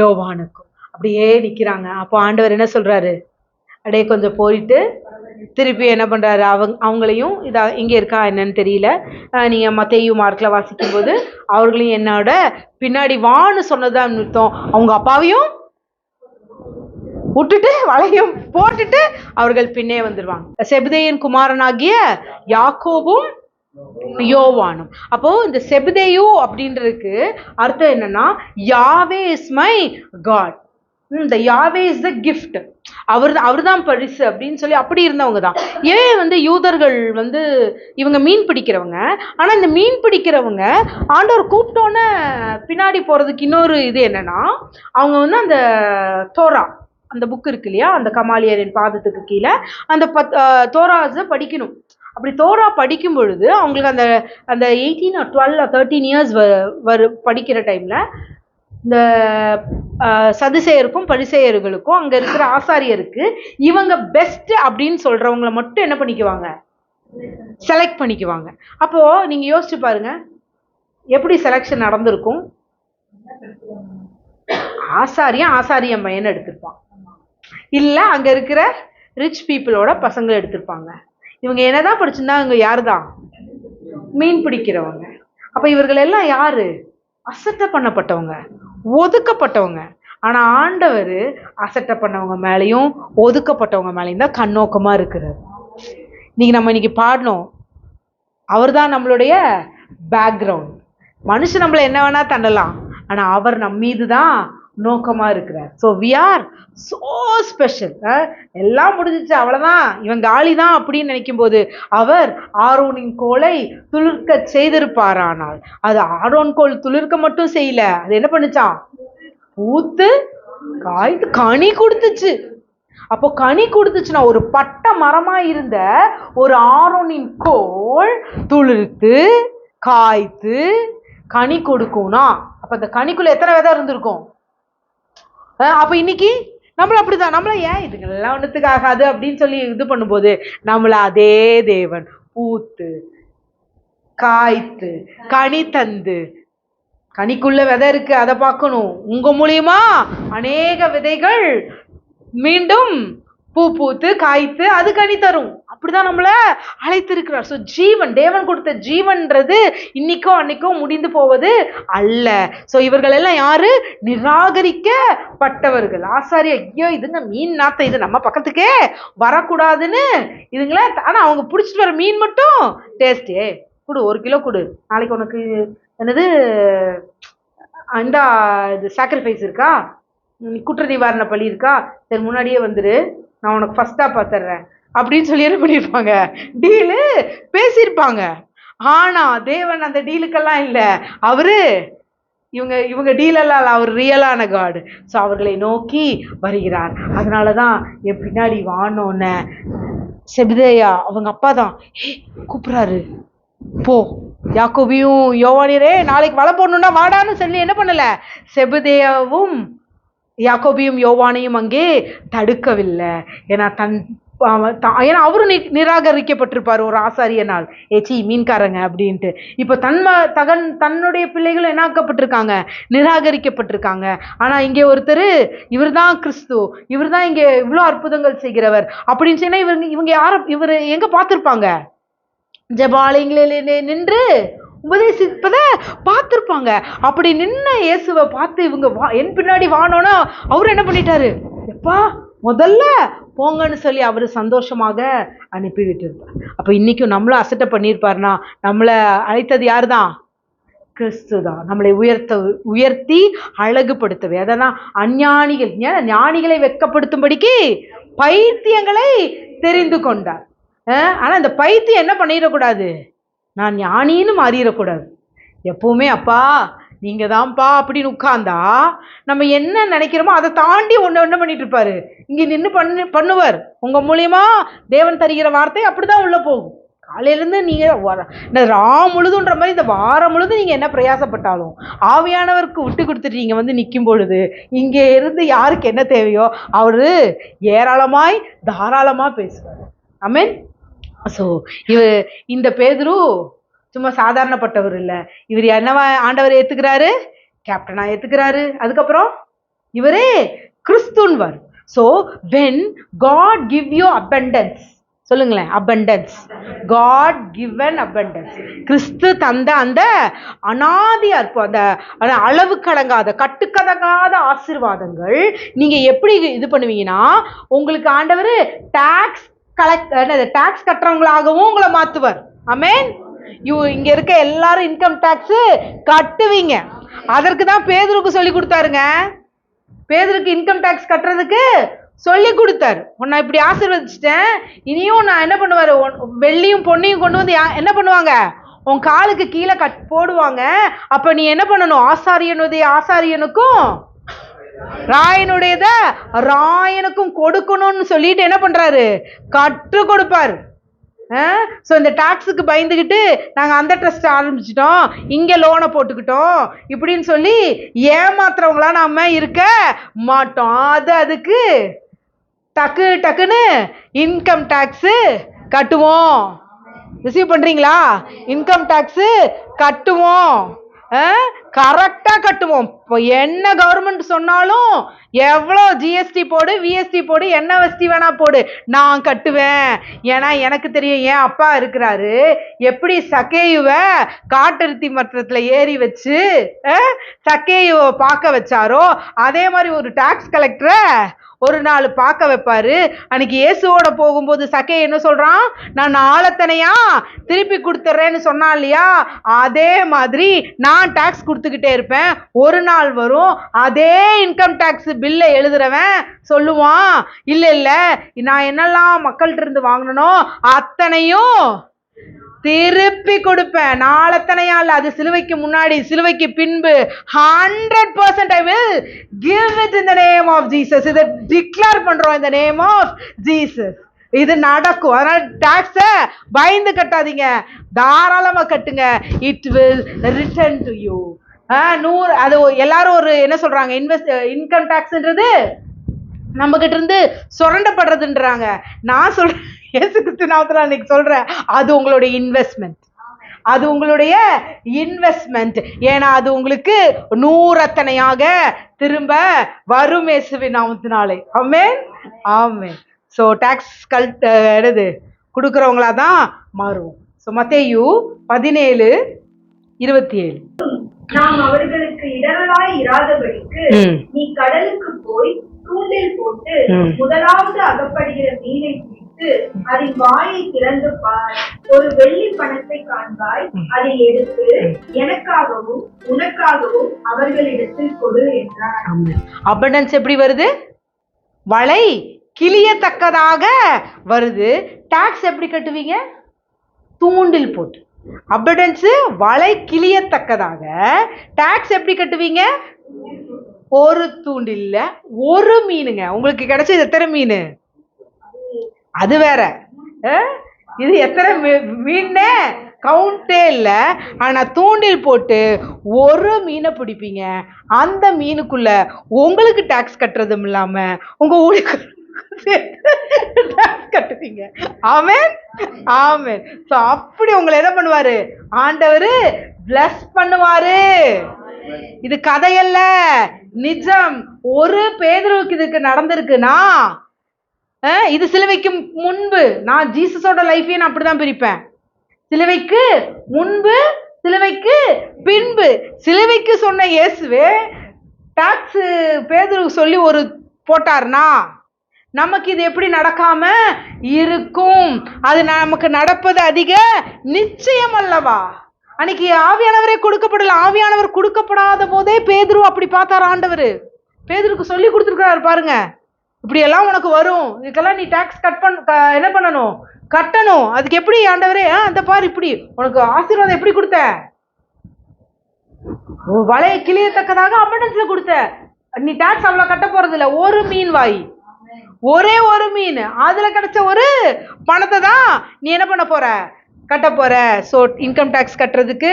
யோவானுக்கும் அப்படியே நிக்கிறாங்க. அப்போ ஆண்டவர் என்ன சொல்றாரு? அப்படியே கொஞ்சம் போயிட்டு திருப்பி என்ன பண்றாரு? அவங்களையும் இங்க இருக்கா என்னன்னு தெரியல, நீங்க மத்தேயு மார்க்ல வாசிக்கும் போது அவர்களையும் என்னோட பின்னாடி வான்னு சொன்னதான் நிறுத்தம். அவங்க அப்பாவையும் விட்டுட்டு வலையும் போட்டுட்டு அவர்கள் பின்னே வந்துருவாங்க. செபதேயின் குமாரனாகிய யாக்கோபும் யோவானும். அப்போ இந்த செபதேயு அப்படின்றதுக்கு அர்த்தம் என்னன்னா, யாவே இஸ் மை காட். இந்த யாவே இஸ் த கிஃப்ட், அவர்தான் பரிசு அப்படின்னு சொல்லி அப்படி இருந்தவங்க தான். ஏன் யூதர்கள் இவங்க மீன் பிடிக்கிறவங்க, ஆனா இந்த மீன் பிடிக்கிறவங்க ஆண்டவர் கூப்பிட்டோன்னே பின்னாடி போறதுக்கு இன்னொரு இது என்னன்னா, அவங்க அந்த தோரா அந்த புக் இருக்கு இல்லையா, அந்த கமாலியரின் பாதத்துக்கு கீழே அந்த தோராஸை படிக்கணும். அப்படி தோரா படிக்கும் பொழுது அவங்களுக்கு அந்த 18 or 12 or 13 இயர்ஸ் படிக்கிற டைம்ல இந்த சதுசேயருக்கும் பரிசேயர்களுக்கும் அங்க இருக்கிற ஆசாரியருக்கு இவங்க பெஸ்ட் அப்படின்னு சொல்றவங்களை மட்டும் என்ன பண்ணிக்குவாங்க, செலக்ட் பண்ணிக்குவாங்க. அப்போ நீங்க யோசிச்சு பாருங்க, எப்படி செலக்ஷன் நடந்திருக்கும். ஆசாரியம் பையன் எடுத்திருப்பான், இல்ல அங்க இருக்கிற ரிச் பீப்புளோட பசங்களை எடுத்திருப்பாங்க. இவங்க என்னதான் படிச்சிருந்தா இவங்க யாருதான், மீன் பிடிக்கிறவங்க. அப்ப இவர்கள் எல்லாம் யாரு, அசட்டை பண்ணப்பட்டவங்க, ஒதுக்கப்பட்டவங்க. ஆனா ஆண்டவர் அசட்டை பண்ணவங்க மேலையும் ஒதுக்கப்பட்டவங்க மேலையும் தான் கண்ணோக்கமா இருக்கிறார். இன்னைக்கு பாடணும், அவர் தான் நம்மளுடைய பேக்ரவுண்ட். மனுஷன் நம்மள என்ன வேணா தள்ளலாம், ஆனா அவர் நம் மீது தான் நோக்கமா இருக்கிறார். So we are so special. எல்லாம் முடிஞ்சிச்சு, அவ்வளவுதான், இவன் காலி தான் அப்படின்னு நினைக்கும் போது அவர் ஆரோனின் கோலை துளிர்க்க செய்திருப்பாரானால், அது ஆரோன் கோல் துளிர்க்க மட்டும் செய்யல, அது என்ன பண்ணுச்சான், பூத்து காய்த்து கனி கொடுத்துச்சு. அப்போ கனி கொடுத்துச்சுன்னா, ஒரு பட்ட மரமா இருந்த ஒரு ஆரோனின் கோல் துளிர்த்து காய்த்து கனி கொடுக்கும்னா, அப்ப அந்த கனிக்குள்ள எத்தனை விதை இருந்திருக்கும். அப்ப இன்னைக்கு நம்மள அப்படிதான், நம்மள ஏன் இதுக்கெல்லாம் ஒன்றுத்துக்கு ஆகாது அப்படின்னு சொல்லி இது பண்ணும்போது, நம்மள அதே தேவன் பூத்து காய்த்து கனி தந்து, கனிக்குள்ள விதை இருக்கு அதை பார்க்கணும். உங்க மூலியமா அநேக விதைகள் மீண்டும் பூ பூத்து காய்த்து அது கனி தரும். அப்படிதான் நம்மள அழைத்திருக்கிறார். ஸோ ஜீவன், தேவன் கொடுத்த ஜீவன்றது இன்னைக்கோ அன்னைக்கோ முடிந்து போவது அல்ல. ஸோ இவர்கள் எல்லாம் யாரு, நிராகரிக்கப்பட்டவர்கள். ஆசாரிய, ஐயோ இதுங்க மீன் நாத்த, இது நம்ம பக்கத்துக்கே வரக்கூடாதுன்னு இதுங்கள, ஆனா அவங்க பிடிச்சிட்டு வர மீன் மட்டும் டேஸ்டே கொடு, 1 கிலோ கொடு, நாளைக்கு உனக்கு என்னது இந்த இது சாக்ரிஃபைஸ் இருக்கா, குற்ற நிவாரண பலி இருக்கா, சரி முன்னாடியே வந்துரு, நான் உனக்கு ஃபர்ஸ்டா பார்த்துடுறேன் அப்படின்னு சொல்லி என்ன பண்ணியிருப்பாங்க, டீலு பேசியிருப்பாங்க. ஆனா தேவன் அந்த டீலுக்கெல்லாம் இல்லை, அவரு இவங்க டீலெல்லாம் இல்லை, அவர் ரியலான காடு. ஸோ அவர்களை நோக்கி வருகிறார். அதனாலதான் என் பின்னாடி வானோன்னு செபதேயா அவங்க அப்பா தான் கூப்பிடுறாரு, போ யாக்கோபியும் யோவானியரே நாளைக்கு வலை போடணும்னா வாடான்னு சொல்லி என்ன பண்ணல, செபதேயாவும் யாக்கோபியும் யோவானையும் அங்கே தடுக்கவில்லை. ஏன்னா ஏன்னா அவரும் நிராகரிக்கப்பட்டிருப்பார் ஒரு ஆசாரியனால், ஏச்சி மீன்காரங்க அப்படின்ட்டு. இப்போ தன்னுடைய பிள்ளைகளும் என்ன ஆக்கப்பட்டிருக்காங்க, நிராகரிக்கப்பட்டிருக்காங்க. ஆனா இங்கே ஒருத்தர், இவர் தான் கிறிஸ்து, இவர் தான் இங்கே இவ்வளோ அற்புதங்கள் செய்கிறவர் அப்படின்னு சொன்னா, இவங்க இவர் எங்க பார்த்திருப்பாங்க, ஜெபாலயங்களிலே நின்று உபதேசிப்பத பார்த்திருப்பாங்க. அப்படி நின்ன இயேசுவை பார்த்து இவங்க என் பின்னாடி வானோன்னா அவரு என்ன பண்ணிட்டாரு, எப்பா முதல்ல போங்கன்னு சொல்லி அவரு சந்தோஷமாக அனுப்பி விட்டுருப்பார். அப்ப இன்னைக்கும் நம்மள அசட்டை பண்ணியிருப்பாருனா, நம்மளை அழைத்தது யாரு தான், கிறிஸ்து தான். நம்மளை உயர்த்தி அழகுபடுத்தவே, அதெல்லாம் அஞ்ஞானிகள் ஞானிகளை வெட்கப்படுத்தும்படிக்கு பைத்தியங்களை தெரிந்து கொண்டார். ஆனா இந்த பைத்தியம் என்ன பண்ணிடக்கூடாது, நான் ஞானின்னு மாறிடக்கூடாது. எப்பவுமே அப்பா நீங்க தான்ப்பா அப்படின்னு உட்கார்ந்தா நம்ம என்ன நினைக்கிறோமோ அதை தாண்டி என்ன பண்ணிட்டு இருப்பாரு, இங்க நின்று பண்ணுவார். உங்க மூலியமா தேவன் தருகிற வார்த்தை அப்படிதான் உள்ள போகும். காலையில இருந்து நீங்க இந்த முழுதுன்ற மாதிரி இந்த வாரம் முழுதும் நீங்க என்ன பிரயாசப்பட்டாலும் ஆவியானவருக்கு விட்டு கொடுத்துட்டு நீங்க நிற்கும் பொழுது, இங்க இருந்து யாருக்கு என்ன தேவையோ அவரு ஏராளமாய் தாராளமா பேசுவார். ஆமென். ஸோ இந்த பேதுரு சும்மா சாதாரணப்பட்டவர் இல்லை, இவர் என்னவா ஆண்டவர் ஏத்துக்கிறாரு, கேப்டனா ஏத்துக்கிறாரு. அதுக்கப்புறம் இவரே கிறிஸ்துன்வார். So when God give you abundance, சொல்லுங்களேன், abundance, God given abundance, கிறிஸ்து தந்த அந்த அனாதி அந்த அளவு கடங்காத கட்டுக்கடங்காத ஆசீர்வாதங்கள் நீங்க எப்படி இது பண்ணுவீங்கன்னா, உங்களுக்கு ஆண்டவர் டாக்ஸ் கட்டுறவங்களாகவும் உங்களை மாத்துவார். ஆமென். இங்க இருக்க எல்லாரும் இன்கம் டாக்ஸ் கட்டுவீங்க. அதற்கு தான் பேதுருக்கு சொல்லி கொடுத்தாருங்க. பேதுருக்கு இன்கம் டாக்ஸ் கட்டுறதுக்கு சொல்லி கொடுத்தாரு. உன்னை இப்படி ஆசீர்வதிச்சிட்டேன், இனியும் நான் என்ன பண்ணுவாரு, வெள்ளியும் பொன்னையும் கொண்டு வந்து என்ன பண்ணுவாங்க, உன் காலுக்கு கீழே போடுவாங்க. அப்ப நீ என்ன பண்ணணும், ஆசாரியனுடைய ஆசாரியனுக்கும் ராயனுடையத ராயனுக்கும் கொடுக்கணும்னு சொல்லிட்டு என்ன பண்றாரு, கற்றுக் கொடுப்பாரு. ஸோ இந்த டாக்ஸுக்கு பயந்துக்கிட்டு நாங்கள் அந்த ட்ரஸ்ட் ஆரம்பிச்சிட்டோம், இங்கே லோனை போட்டுக்கிட்டோம் இப்படின்னு சொல்லி ஏமாத்துறவங்களா நாம இருக்க மாட்டோம். அதுக்கு டக்குன்னு இன்கம் டாக்ஸு கட்டுவோம். ரிசீவ் பண்றீங்களா? இன்கம் டாக்ஸு கட்டுவோம், கரெக்டாக கட்டுவோம். இப்போ என்ன கவர்மெண்ட் சொன்னாலும் எவ்வளோ ஜிஎஸ்டி போடு, விஎஸ்டி போடு, என்ன வஸ்டி வேணா போடு, நான் கட்டுவேன். ஏன்னா எனக்கு தெரியும், என் அப்பா இருக்கிறாரு, எப்படி சக்கேயுவை காட்டருத்தி மற்றத்தில் ஏறி வச்சு சக்கேயுவை பார்க்க வச்சாரோ அதே மாதிரி ஒரு டாக்ஸ் கலெக்டரை ஒரு நாள் பார்க்க வைப்பாரு. அன்னைக்கு இயேசுவோட போகும்போது சக்கே என்ன சொல்றான், நான் நாளத்தனையா திருப்பி கொடுத்துட்றேன்னு சொன்னான் இல்லையா, அதே மாதிரி நான் டாக்ஸ் கொடுத்துக்கிட்டே இருப்பேன். ஒரு நாள் வரும், அதே இன்கம் டாக்ஸ் பில்லை எழுதுறவன் சொல்லுவான், இல்ல நான் என்னெல்லாம் மக்கள்கிட்ட இருந்து வாங்கணும்னோ அத்தனையும் திருப்பி கொடுப்பேன். நாளத்தனையா இல்ல, அது சிலுவைக்கு முன்னாடி சிலுவைக்கு பின்பு 100% I will give it in the name of Jesus. இதை டிக்ளேர் பண்றோம் in the name of Jesus. இது நடக்கும். அதனால டாக்ஸ பயந்து கட்டாதீங்க, தாராளமா கட்டுங்க. It will return to you. 100 அது எல்லாரும் ஒரு என்ன சொல்றாங்க, இன்கம் டாக்ஸ்ன்றது நம்ம கிட்ட இருந்து சுரண்டப்படுறதுன்றாங்க. நான் சொல்றேன், இயேசு கிறிஸ்து நாமத்துல அன்னைக்கு சொல்றேன், அது உங்களுடைய இன்வெஸ்ட்மெண்ட், அது உங்களுடைய இன்வெஸ்ட்மெண்ட். ஏன்னா அது உங்களுக்கு 100 திரும்ப வரும் இயேசுவின் நாமத்தினாலே. ஆமென், ஆமென். ஸோ டாக்ஸ் என்னது கொடுக்குறவங்களா தான் மாறுவோம். ஸோ மத்தேயு 17:27 நாம் அவர்களுக்கு இடரலாய் இராதபடிக்கு நீ கடலுக்கு போய் தூண்டில் போட்டு முதலாவது அகப்படுகிற மீனை பிடித்து அதன் வாயை திறந்து பார், ஒரு வெள்ளி பணத்தை காண்பாய், அதை எடுத்து எனக்காகவும் உனக்காகவும் அவர்களிடத்தில் கொடு என்றார். அபண்டன்ஸ் எப்படி வருது? வலை கிளியத்தக்கதாக வருது. டாக்ஸ் எப்படி கட்டுவீங்க? தூண்டில் போட்டு. அபண்டன்ஸ் வலை கிளியத்தக்கதாக. டாக்ஸ் எப்படி கட்டுவீங்க? ஒரு தூண்டில்ல ஒரு மீனுங்க. உங்களுக்கு கிடைச்சது எத்தனை மீன்? அது வேற, இது எத்தனை மீன்னு கவுண்டே இல்லை. ஆனா தூண்டில் போட்டு ஒரு மீனை பிடிப்பீங்க. அந்த மீனுக்குள்ள உங்களுக்கு டாக்ஸ் கட்டுறதும் இல்லாம உங்க ஊருக்கு டாக்ஸ் கட்டுவீங்க. ஆமென், ஆமென். சோ அப்படி உங்களை என்ன பண்ணுவாரு ஆண்டவர் பிளஸ் பண்ணுவாரு. இது கதையல்ல, நிஜம். ஒரு பேதுருவுக்கு இதுக்கு நடந்திருக்குன்னா இது சிலுவைக்கு முன்பு. நான் ஜீசஸோட லைஃபையும் நான் அப்படிதான் பிரிப்பேன். சிலுவைக்கு முன்பு, சிலுவைக்கு பின்பு. சிலுவைக்கு சொன்ன இயேசுவே டாக்ஸ் பேதுருக்கு சொல்லி ஒரு போட்டார்னா நமக்கு இது எப்படி நடக்காம இருக்கும்? அது நமக்கு நடப்பது அதிக நிச்சயம் அல்லவா? அன்னைக்கு ஆவியானவரே கொடுக்கப்படல. ஆவியானவர் கொடுக்கப்படாத போதே பேதுரு அப்படி பார்த்தார் ஆண்டவர். பேதுருக்கு சொல்லி கொடுத்துருக்கிறாரு, பாருங்க இப்படி எல்லாம் உனக்கு வரும், இதுக்கெல்லாம் நீ டாக்ஸ் என்ன பண்ணணும், கட்டணும். அதுக்கு எப்படி ஆண்டவரே, அந்த பாரு இப்படி உனக்கு ஆசீர்வாதம் எப்படி கொடுத்த, வலையை கிளியத்தக்கதாக அபண்டன்ஸ்ல கொடுத்த. நீ டாக்ஸ் அவ்வளவு கட்ட போறது இல்ல. ஒரு மீன் வாய், ஒரே ஒரு மீன், அதுல கிடைச்ச ஒரு பணத்தை தான் நீ என்ன பண்ண போற, கட்ட போற. ஸோ இன்கம் டேக்ஸ் கட்டுறதுக்கு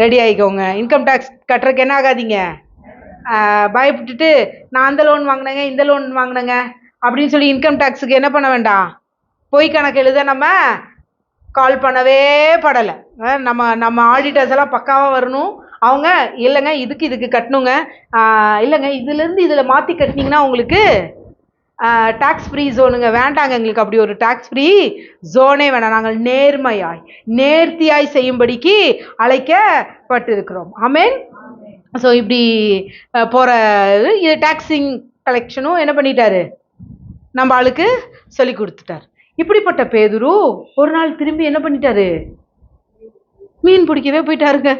ரெடி ஆகிக்கோங்க. இன்கம் டேக்ஸ் கட்டுறதுக்கு என்ன ஆகாதீங்க, பயப்பட்டுட்டு நான் அந்த லோன் வாங்கினேங்க இந்த லோன் வாங்கினேங்க அப்படின்னு சொல்லி இன்கம் டேக்ஸுக்கு என்ன பண்ண வேண்டாம், பொய் கணக்கு எழுத நம்ம கால் பண்ணவே படலை. நம்ம ஆடிட்டர்ஸ் எல்லாம் பக்காவாக வரணும். அவங்க இல்லைங்க இதுக்கு கட்டணுங்க, இல்லைங்க இதுலேருந்து இதில் மாற்றி கட்டினீங்கன்னா உங்களுக்கு டாக்ஸ் ஃப்ரீ ஜோனுங்க, வேண்டாங்க எங்களுக்கு அப்படி ஒரு டாக்ஸ் ஃப்ரீ ஜோனே வேணாம், நாங்கள் நேர்மையாய் நேர்த்தியாய் செய்யும்படிக்கு அழைக்கப்பட்டிருக்கிறோம். ஆமென். ஸோ இப்படி போகிற இது டாக்ஸிங் கலெக்ஷனும் என்ன பண்ணிட்டாரு, நம்ம ஆளுக்கு சொல்லி கொடுத்துட்டார். இப்படிப்பட்ட பேதுரு ஒரு நாள் திரும்பி என்ன பண்ணிட்டாரு, மீன் பிடிக்கவே போயிட்டாருங்க.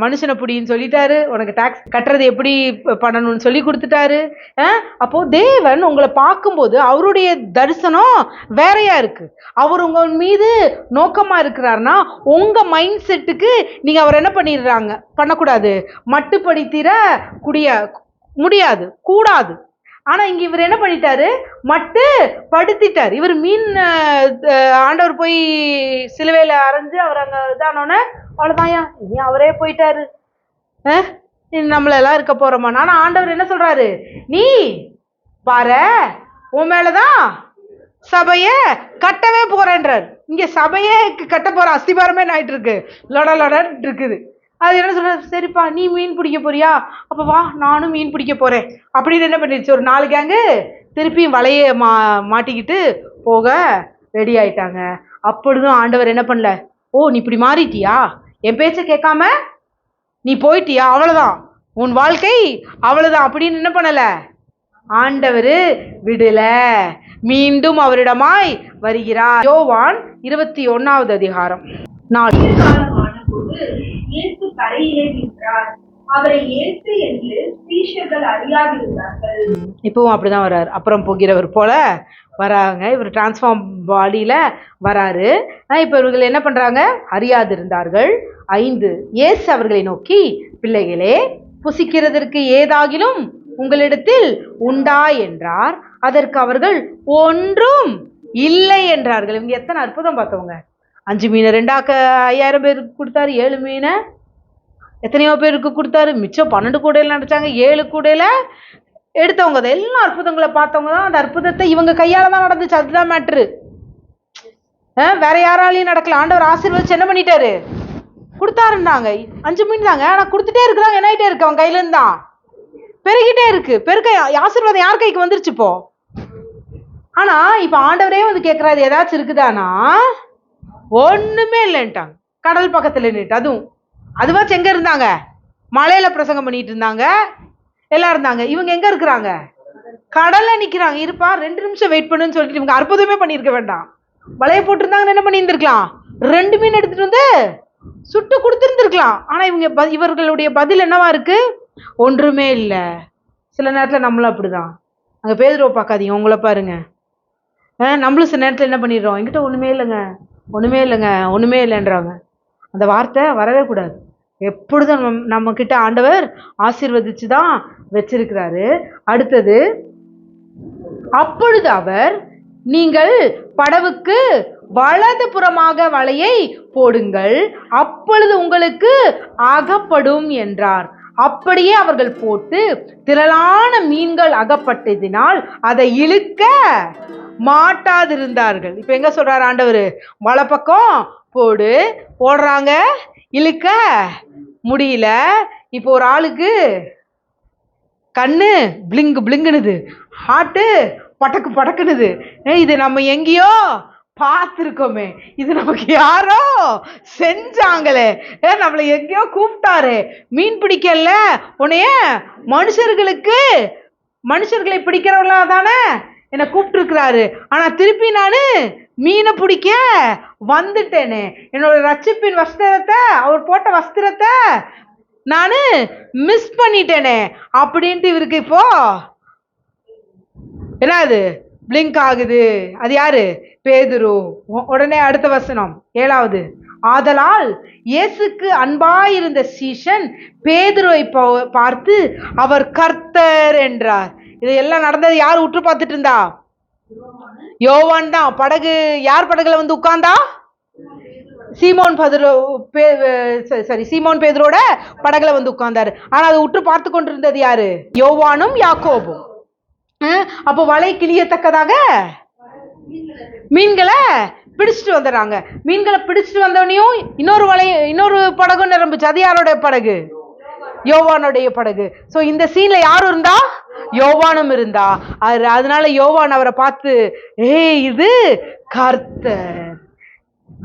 மனுஷனை பிடின்னு சொல்லிட்டாரு, உனக்கு டாக்ஸ் கட்டுறது எப்படி பண்ணணும்னு சொல்லி கொடுத்துட்டாரு. அப்போ தேவன் உங்களை பார்க்கும்போது அவருடைய தரிசனம் வேறையா இருக்கு. அவர் உங்க மீது நோக்கமா இருக்கிறாருன்னா உங்க மைண்ட் செட்டுக்கு நீங்க அவர் என்ன பண்ணக்கூடாது, மட்டுப்படுத்திட முடியாது, கூடாது. ஆனா இங்க இவர் என்ன பண்ணிட்டாரு, மட்டு படுத்திட்டார். இவர் மீன் ஆண்டவர் போய் சிலுவையில அரைஞ்சு அவர் அங்க இதானோன்னு அவ்வளவுதான்யா, இனி அவரே போயிட்டாரு, நம்மளெல்லாம் இருக்க போறோமா. ஆனா ஆண்டவர் என்ன சொல்றாரு, நீ பாரு உன் மேலதான் சபைய கட்டவே போறேன்றார். இங்க சபையே கட்ட போற அஸ்திபாரமே ஆயிட்டு இருக்கு, லொடன்னு இருக்குது. அது என்ன சொல்ற, சரிப்பா நீ மீன் பிடிக்க போறியா, அப்ப வா நானும் மீன் பிடிக்க போறேன் அப்படின்னு என்ன பண்ணிடுச்சு, ஒரு 4 கேங்கு திருப்பியும் வலைய மாட்டிக்கிட்டு போக ரெடி ஆயிட்டாங்க. அப்பொழுதும் ஆண்டவர் என்ன பண்ணல, ஓ நீ இப்படி மாறிட்டியா, என் பேச்ச கேட்காம நீ போயிட்டியா, அவ்வளவுதான் உன் வாழ்க்கை அவ்வளவுதான் அப்படின்னு என்ன பண்ணல ஆண்டவர் விடல, மீண்டும் அவரிடமாய் வருகிறார். யோவான் 21வது அதிகாரம் 4. இயேசு கரையிலே நின்றார். அவரை இயேசு என்று சீஷர்கள் அறியாதிருந்தார்கள். இப்பவும் அப்படிதான் வர்றாரு, அப்புறம் போகிறவர் போல வராங்க. இவர் டிரான்ஸ்ஃபார்ம் பாடியில வராரு. இப்ப இவர்கள் என்ன பண்றாங்க, அறியாதிருந்தார்கள். 5. இயேசு அவர்களை நோக்கி, பிள்ளைகளே புசிக்கிறதற்கு ஏதாகிலும் உங்களிடத்தில் உண்டா என்றார். அதற்கு அவர்கள் ஒன்றும் இல்லை என்றார்கள். இவங்க எத்தனை அற்புதம் பார்த்தவங்க. 5 மீனை 2 5000 பேருக்கு கொடுத்தாரு, 7 மீனை எத்தனையோ பேருக்கு கொடுத்தாரு, மிச்சம் 12 கூடையில நினைச்சாங்க, 7 கூடையில எடுத்தவங்க. அதை எல்லா அற்புதங்களை பார்த்தவங்க தான். அந்த அற்புதத்தை இவங்க கையால தான் நடந்துச்சு, அதுதான் மேட்ரு. வேற யாராலையும் நடக்கல. ஆண்டவர் ஆசீர்வதிச்சு என்ன பண்ணிட்டாரு, கொடுத்தாருன்னாங்க. 5 மீன் தாங்க, ஆனா கொடுத்துட்டே இருக்கிறாங்க. என்ன ஆயிட்டே இருக்கு, அவன் கையில இருந்தான் பெருகிட்டே இருக்கு. ஆசீர்வாதம் யார் கைக்கு வந்துருச்சு இப்போ. ஆனா இப்ப ஆண்டவரே வந்து கேட்கறாரு, ஏதாச்சும் இருக்குதானா, ஒண்ணுமே இல்லைன்ட்டாங்க. கடல் பக்கத்துல நின்று, அதுவாச்சும் எங்க இருந்தாங்க, மலையில பிரசங்கம் பண்ணிட்டு இருந்தாங்க, எல்லாம் இருந்தாங்க. இவங்க எங்க இருக்கிறாங்க, கடல்ல நிக்கிறாங்க. இருப்பா 2 நிமிஷம் வெயிட் பண்ணுன்னு சொல்லிட்டு இவங்க அற்புதமே பண்ணிருக்க வேண்டாம். வலைய போட்டிருந்தாங்கன்னு என்ன பண்ணியிருந்திருக்கலாம், 2 மீன் எடுத்துட்டு வந்து சுட்டு கொடுத்துருந்துருக்கலாம். ஆனா இவர்களுடைய பதில் என்னவா இருக்கு, ஒன்றுமே இல்லை. சில நேரத்துல நம்மளும் அப்படிதான். அங்க பேதுருவை பார்க்காதீங்க, உங்களை பாருங்க. நம்மளும் சில நேரத்துல என்ன பண்ணிடுறோம், என்கிட்ட ஒண்ணுமே இல்லைன்றாங்க. அந்த வார்த்தை வரவே கூடாது. எப்பொழுதும் நம்ம கிட்ட ஆண்டவர் ஆசீர்வதிச்சுதான் வச்சிருக்கிறாரு. அடுத்தது, அப்பொழுது அவர், நீங்கள் படவுக்கு வலது புறமாக வலையை போடுங்கள், அப்பொழுது உங்களுக்கு அகப்படும் என்றார். அப்படியே அவர்கள் போட்டு திரளான மீன்கள் அகப்பட்டதினால் அதை இழுக்க மாட்டாதிருந்தார்கள். இப்ப எங்க சொல்றாரு ஆண்டவர், வலை பக்கம் போடுறாங்க, இழுக்க முடியல. இப்போ ஒரு ஆளுக்கு கண்ணு பிளிங்குனுது, ஹார்ட்டு படக்குனுது. இது நம்ம எங்கேயோ பார்த்துருக்கோமே, இது நமக்கு யாரோ செஞ்சாங்களே, நம்மளை எங்கேயோ கூப்பிட்டாரு, மீன் பிடிக்கல உன்னைய மனுஷர்களை பிடிக்கிறவங்களா தானே என்னை கூப்பிட்டு இருக்கிறாரு. ஆனா திருப்பி நானு மீனை பிடிக்க வந்துட்டேனே, என்னோட ரட்சிப்பின் வஸ்திரத்தை, அவர் போட்ட வஸ்திரத்தை நானு மிஸ் பண்ணிட்டேனே அப்படின்ட்டு இவருக்கு இப்போ என்னது பிளிங்க் ஆகுது. அது யாரு, பேதுரு. உடனே அடுத்த வசனம் 7வது, ஆதலால் இயேசுக்கு அன்பாயிருந்த சீஷன் பேதுருவை பார்த்து அவர் கர்த்தர் என்றார். இது எல்லாம் நடந்தது யார் உற்று பார்த்துட்டு இருந்தா, யோவான் தான். படகு யார் படகுல வந்து உட்கார்ந்தா, சீமோன் பேதுரோட படகுல வந்து உட்கார்ந்தாரு. ஆனா அதை உற்று பார்த்து கொண்டிருந்தது யாரு, யோவானும் யாக்கோபும். அப்போ வலை கிளியத்தக்கதாக மீன்களை பிடிச்சிட்டு வந்துடுறாங்க. மீன்களை பிடிச்சிட்டு வந்தவனையும் இன்னொரு படகு நிரம்பிச்சு. அது யாரோட படகு, யோவானுடைய படகு. சோ இந்த சீன்ல யாரும் இருந்தா, யோவானும் இருந்தா. அதனால யோவான் அவரை பார்த்து, இது கர்த்தர்.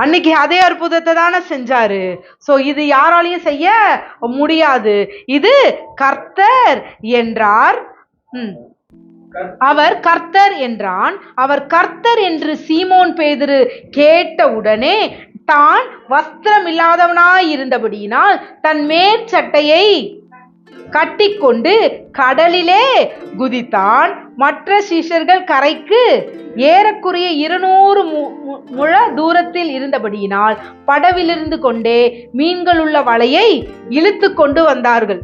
அன்னைக்கு அதே அற்புதத்தை தானே செஞ்சாரு. சோ இது யாராலையும் செய்ய முடியாது, இது கர்த்தர் என்றார். அவர் கர்த்தர் என்றான். அவர் கர்த்தர் என்று சீமோன் பேதுரு கேட்ட உடனே தான் வஸ்திரம் இல்லாதவனாய் இருந்தபடியினால் தன் மேற்சட்டையை கட்டிக்கொண்டு கடலிலே குதித்தான். மற்ற சீஷர்கள் கரைக்கு ஏறக்குறைய 200 முழ தூரத்தில் இருந்தபடியினால் படவிலிருந்து கொண்டே மீன்கள் உள்ள வலையை இழுத்து கொண்டு வந்தார்கள்.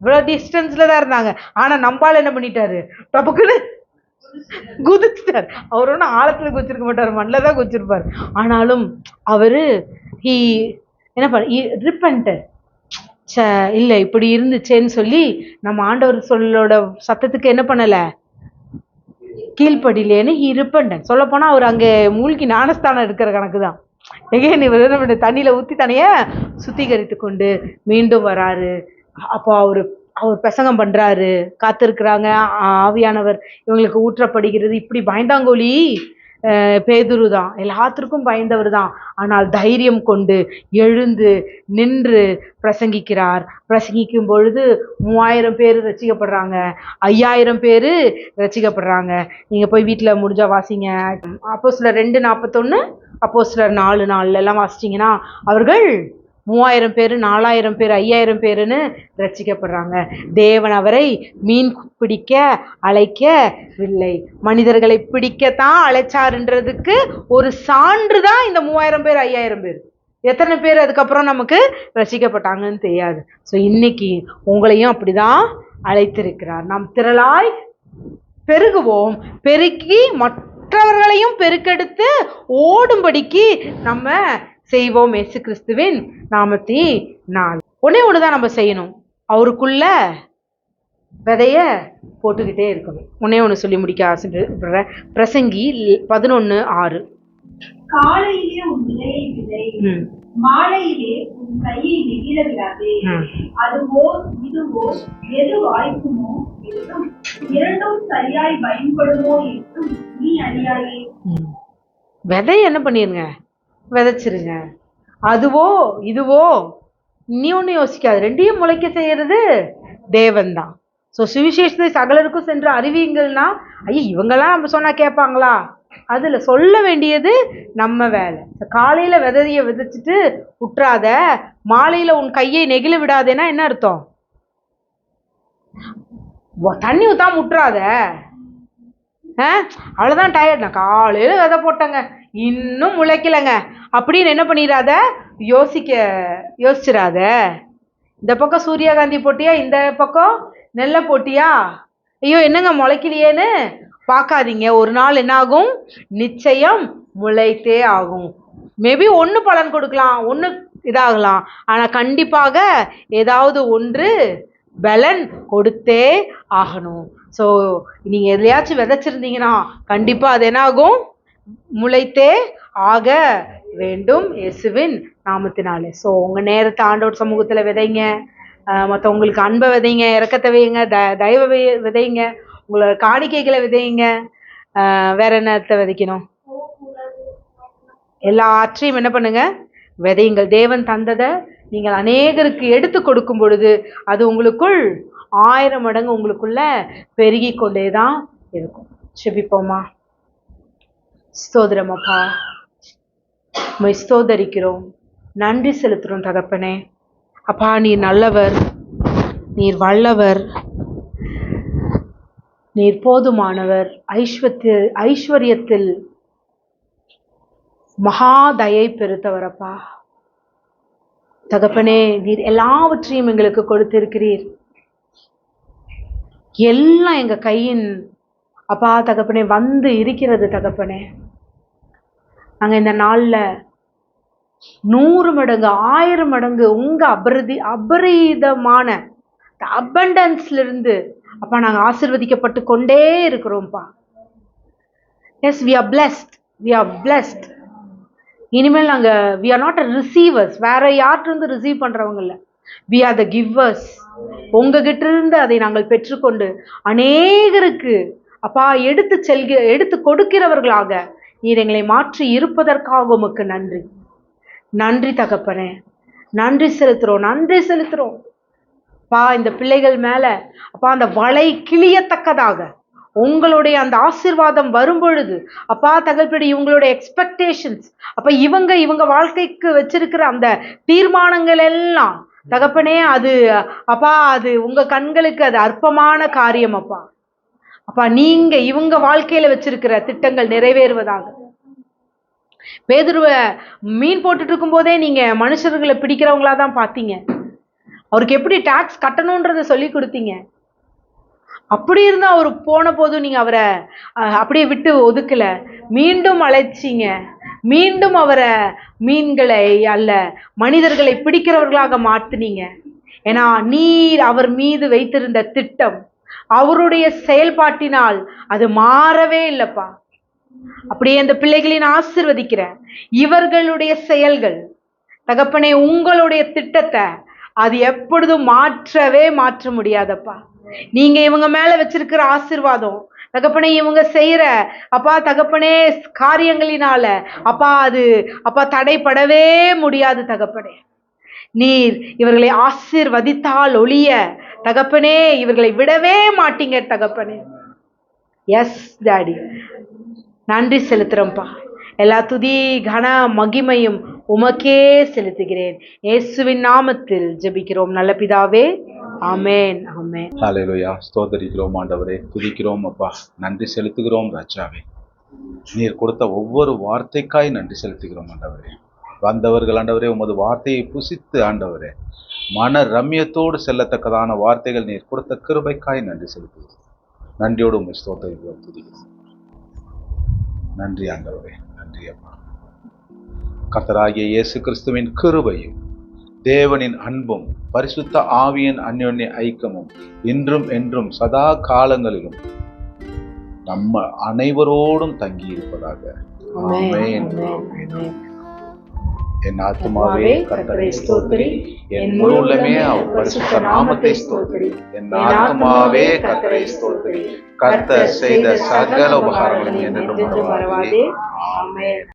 இவ்வளவு டிஸ்டன்ஸ்ல தான் இருந்தாங்க. ஆனா நம்பால் என்ன பண்ணிட்டாரு, டபக்குன்னு குதிச்சிட்டார். அவர் ஒன்றும் ஆழத்துல குதிச்சிருக்க மாட்டார், மண்ணில் தான் குதிச்சிருப்பார். ஆனாலும் அவரு என்ன பண்ண ரிப்பன்டர், இல்லை இப்படி இருந்துச்சேன்னு சொல்லி நம்ம ஆண்டவர் சொல்லோட சத்தத்துக்கு என்ன பண்ணல, கீழ்ப்படியிலேன்னு ரிப்பன்டன். சொல்ல போனா அவர் அங்கே மூழ்கி ஞானஸ்தானம் இருக்கிற கணக்கு தான். எகேன் இவர் என்ன பண்ண, தண்ணியில ஊற்றி தனிய சுத்திகரித்து கொண்டு மீண்டும் வராரு. அப்போ அவர் பிரசங்கம் பண்றாரு, காத்திருக்கிறாங்க. ஆவியானவர் இவங்களுக்கு ஊற்றப்படுகிறது. இப்படி பயந்தாங்கோலி பேதுரு தான், எல்லாத்திற்கும் பயந்தவர் தான். ஆனால் தைரியம் கொண்டு எழுந்து நின்று பிரசங்கிக்கிறார். பிரசங்கிக்கும் பொழுது 3000 பேர் ரசிக்கப்படுறாங்க, 5000 பேர் ரசிக்கப்படுறாங்க. நீங்க போய் வீட்டில் முடிஞ்சா வாசிங்க. அப்போஸ்தலர் 2:41, அப்போஸ்தலர் 4:4 எல்லாம் வாசிச்சிங்கன்னா அவர்கள் 3000 பேர், 4000 பேர், 5000 பேருன்னு ரட்சிக்கப்படுறாங்க. தேவன் அவரை மீன் பிடிக்க அழைக்கவில்லை, மனிதர்களை பிடிக்கத்தான் அழைச்சாருன்றதுக்கு ஒரு சான்று தான் இந்த 3000 பேர் 5000 பேர். எத்தனை பேர் அதுக்கப்புறம் நமக்கு ரட்சிக்கப்பட்டாங்கன்னு தெரியாது. ஸோ இன்னைக்கு உங்களையும் அப்படிதான் அழைத்திருக்கிறார். நாம் திரளாய் பெருகுவோம், பெருக்கி மற்றவர்களையும் பெருக்கெடுத்து ஓடும்படிக்கு நம்ம செய்வோம். இயேசு கிறிஸ்துவின் நாமத்தினால் ஒண்ணுதான் நம்ம செய்யணும், அவருக்குள்ள விதைய போட்டுக்கிட்டே இருக்கணும். ஒண்ணு சொல்லி முடிக்க ஆசைப்படுறேன். பிரசங்கி 11:6. காலையிலே உன் விதையை விதை, மாலையிலே உன் கையை நெகிழ விடாதே. அதுவோ இதுவோ எது வாய்க்குமோ என்றும் இரண்டும் சரியாய் பயன்படுமோ என்றும் நீ அறியாயே. விதை என்ன பண்ணிருங்க, விதைச்சிருங்க. அதுவோ இதுவோ நீ ஒன்றும் யோசிக்காது, ரெண்டையும் முளைக்க செய்யறது தேவன் தான். ஸோ சுவிசேஷத்தை சகலருக்கும் சென்று அறிவிங்கள்னா, ஐயா இவங்கெல்லாம் நம்ம சொன்னா கேட்பாங்களா? அதுல சொல்ல வேண்டியது நம்ம வேலை. காலையில விதைய விதைச்சிட்டு விட்டுறாத, மாலையில உன் கையை நெகிழ விடாதேன்னா என்ன அர்த்தம்? தண்ணி ஊத்தாம விட்டுறாத. அவ்வளவுதான், டயர்ட், நான் காலையில விதை போட்டேங்க இன்னும் முளைக்கலைங்க அப்படின்னு என்ன பண்ணிடாத, யோசிச்சிடாத. இந்த பக்கம் சூரியகாந்தி போட்டியா, இந்த பக்கம் நெல்லை போட்டியா, ஐயோ என்னங்க முளைக்கலையேன்னு பார்க்காதீங்க. ஒரு நாள் என்ன ஆகும், நிச்சயம் முளைத்தே ஆகும். மேபி ஒன்று பலன் கொடுக்கலாம், ஒன்று இதாகலாம், ஆனால் கண்டிப்பாக ஏதாவது ஒன்று பலன் கொடுத்தே ஆகணும். ஸோ நீங்கள் எதுலையாச்சும் விதைச்சிருந்தீங்கன்னா கண்டிப்பாக அது என்ன ஆகும், முளைத்தே ஆக வேண்டும் இயேசுவின் நாமத்தினாலே. ஸோ உங்கள் நேரத்தை ஆண்டவர் சமூகத்தில் விதைங்க, மற்றவங்களுக்கு அன்பை விதைங்க, இரக்கத்தை வைங்க, தயவை விதைங்க, உங்களை காணிக்கைகளை விதைங்க. வேற என்னத்தை விதைக்கணும்? எல்லாற்றையும் என்ன பண்ணுங்க, விதையுங்கள். தேவன் தந்ததை நீங்கள் அநேகருக்கு எடுத்து கொடுக்கும் பொழுது அது உங்களுக்குள் 1000 மடங்கு உங்களுக்குள்ள பெருகி கொண்டேதான் இருக்கும். செபிப்போமா. ஸ்தோத்திரம் அப்பா, உம்மை ஸ்தோத்தரிக்கிறோம், நன்றி செலுத்துறோம் தகப்பனே. அப்பா நீர் நல்லவர், நீர் வல்லவர், நீர் போதுமானவர், ஐஸ்வர்யத்தில் மகா தயை பெருத்தவரப்பா தகப்பனே. நீர் எல்லாவற்றையும் எங்களுக்கு கொடுத்திருக்கிறீர், எல்லாம் எங்க கையின் அப்பா தகப்பனே வந்து இருக்கிறது தகப்பனே. நாங்க இந்த நாள்ல 100 மடங்கு 1000 மடங்கு உங்க அபரிதமான அபண்டன்ஸ்ல இருந்து அப்பா நாங்க ஆசீர்வதிக்கப்பட்டு கொண்டே இருக்கிறோம்ப்பா. Yes, we are blessed. இனிமேல் நாங்க we are not a receivers, வேற யார்கிட்ட இருந்து ரிசீவ் பண்றவங்க இல்ல, we are the givers. உங்ககிட்ட இருந்து அதை நாங்கள் பெற்றுக்கொண்டு அநேகருக்கு அப்பா எடுத்து கொடுக்கிறவர்களாக நீர் எங்களை மாற்றி இருப்பதற்காக உமக்கு நன்றி தகப்பனே. நன்றி செலுத்துறோம் அப்பா. இந்த பிள்ளைகள் மேல அப்பா அந்த வலை கிளியத்தக்கதாக உங்களுடைய அந்த ஆசீர்வாதம் வரும் பொழுது அப்பா தகப்பனே, இவங்களுடைய எக்ஸ்பெக்டேஷன்ஸ், அப்ப இவங்க வாழ்க்கைக்கு வச்சிருக்கிற அந்த தீர்மானங்கள் எல்லாம் தகப்பனே, அது அப்பா அது உங்க கண்களுக்கு அது அற்பமான காரியம் அப்பா. அப்பா நீங்க இவங்க வாழ்க்கையில வச்சிருக்கிற திட்டங்கள் நிறைவேறுவதாக. பேதுருவ மீன் போட்டுட்டு இருக்கும் போதே நீங்க மனுஷர்களை பிடிக்கிறவங்களா தான் பார்த்தீங்க. அவருக்கு எப்படி டாக்ஸ் கட்டணும்ன்றத சொல்லி கொடுத்தீங்க. அப்படி இருந்தா அவர் போன போதும் நீங்க அவரை அப்படியே விட்டு ஒதுக்கல, மீண்டும் அழைச்சிங்க, மீண்டும் அவரை மீன்களை அல்ல மனிதர்களை பிடிக்கிறவர்களாக மாத்துனீங்க. ஏன்னா நீர் அவர் மீது வைத்திருந்த திட்டம் அவருடைய செயல்பாட்டினால் அது மாறவே இல்லப்பா. அப்படியே அந்த பிள்ளைகளின் ஆசீர்வதிக்கிறேன். இவர்களுடைய செயல்கள் தகப்பனே உங்களுடைய திட்டத்தை அது எப்பொழுதும் மாற்ற முடியாதப்பா. நீங்க இவங்க மேல வச்சிருக்கிற ஆசீர்வாதம் தகப்பனே, இவங்க செய்யற அப்பா தகப்பனே காரியங்களினால அப்பா அது அப்பா தடைப்படவே முடியாது தகப்பனே. நீர் இவர்களை ஆசீர்வதித்தால் ஒழிய தகப்பனே இவர்களை விடவே மாட்டீங்க தகப்பனே. எஸ் டாடி, நன்றி செலுத்துறோம்ப்பா. எல்லா துதி கன மகிமையும் உமக்கே செலுத்துகிறேன். இயேசுவின் நாமத்தில் ஜெபிக்கிறோம் நல்ல பிதாவே, ஆமென் ஆமென். ஹல்லேலூயா. ஸ்தோத்திரிக்கிறோம் ஆண்டவரே, துதிக்கிறோம் அப்பா, நன்றி செலுத்துகிறோம் ராஜாவே. நீர் கொடுத்த ஒவ்வொரு வார்த்தைக்காய் நன்றி செலுத்துகிறோம் ஆண்டவரே. வந்தவர்கள் ஆண்டவரே உமது வார்த்தையை புசித்து ஆண்டவரே மன ரம்யத்தோடு செல்லத்தக்கதான வார்த்தைகள் நீர் கொடுத்த கிருபைக்காய் நன்றி செலுத்துகிறோம். நன்றியோடு உண்மை ஸ்தோத்திரிக்கிறோம், துதிக்கிறோம். நன்றி ஆண்டவரே, நன்றி அப்பா. கர்த்தராகிய இயேசு கிறிஸ்துவின் கிருபையும் தேவனின் அன்பும் பரிசுத்த ஆவியின் அந்யோன்ய ஐக்கியமும் இன்றும் என்றும் சதா காலங்களிலும் நம்ம அனைவரோடும் தங்கி இருப்பதாக. ஆமென். என் ஆத்துமாவே கர்த்தரை ஸ்தோத்திரி, என் முழு உள்ளமே அவர் பரிசுத்த நாமத்தை ஸ்தோத்திரி. என் ஆத்துமாவே கர்த்தரை ஸ்தோத்திரி, கர்த்தர் செய்த சகல உபகாரங்களையும் என்றென்றும் மறவாதே. ஆமென்.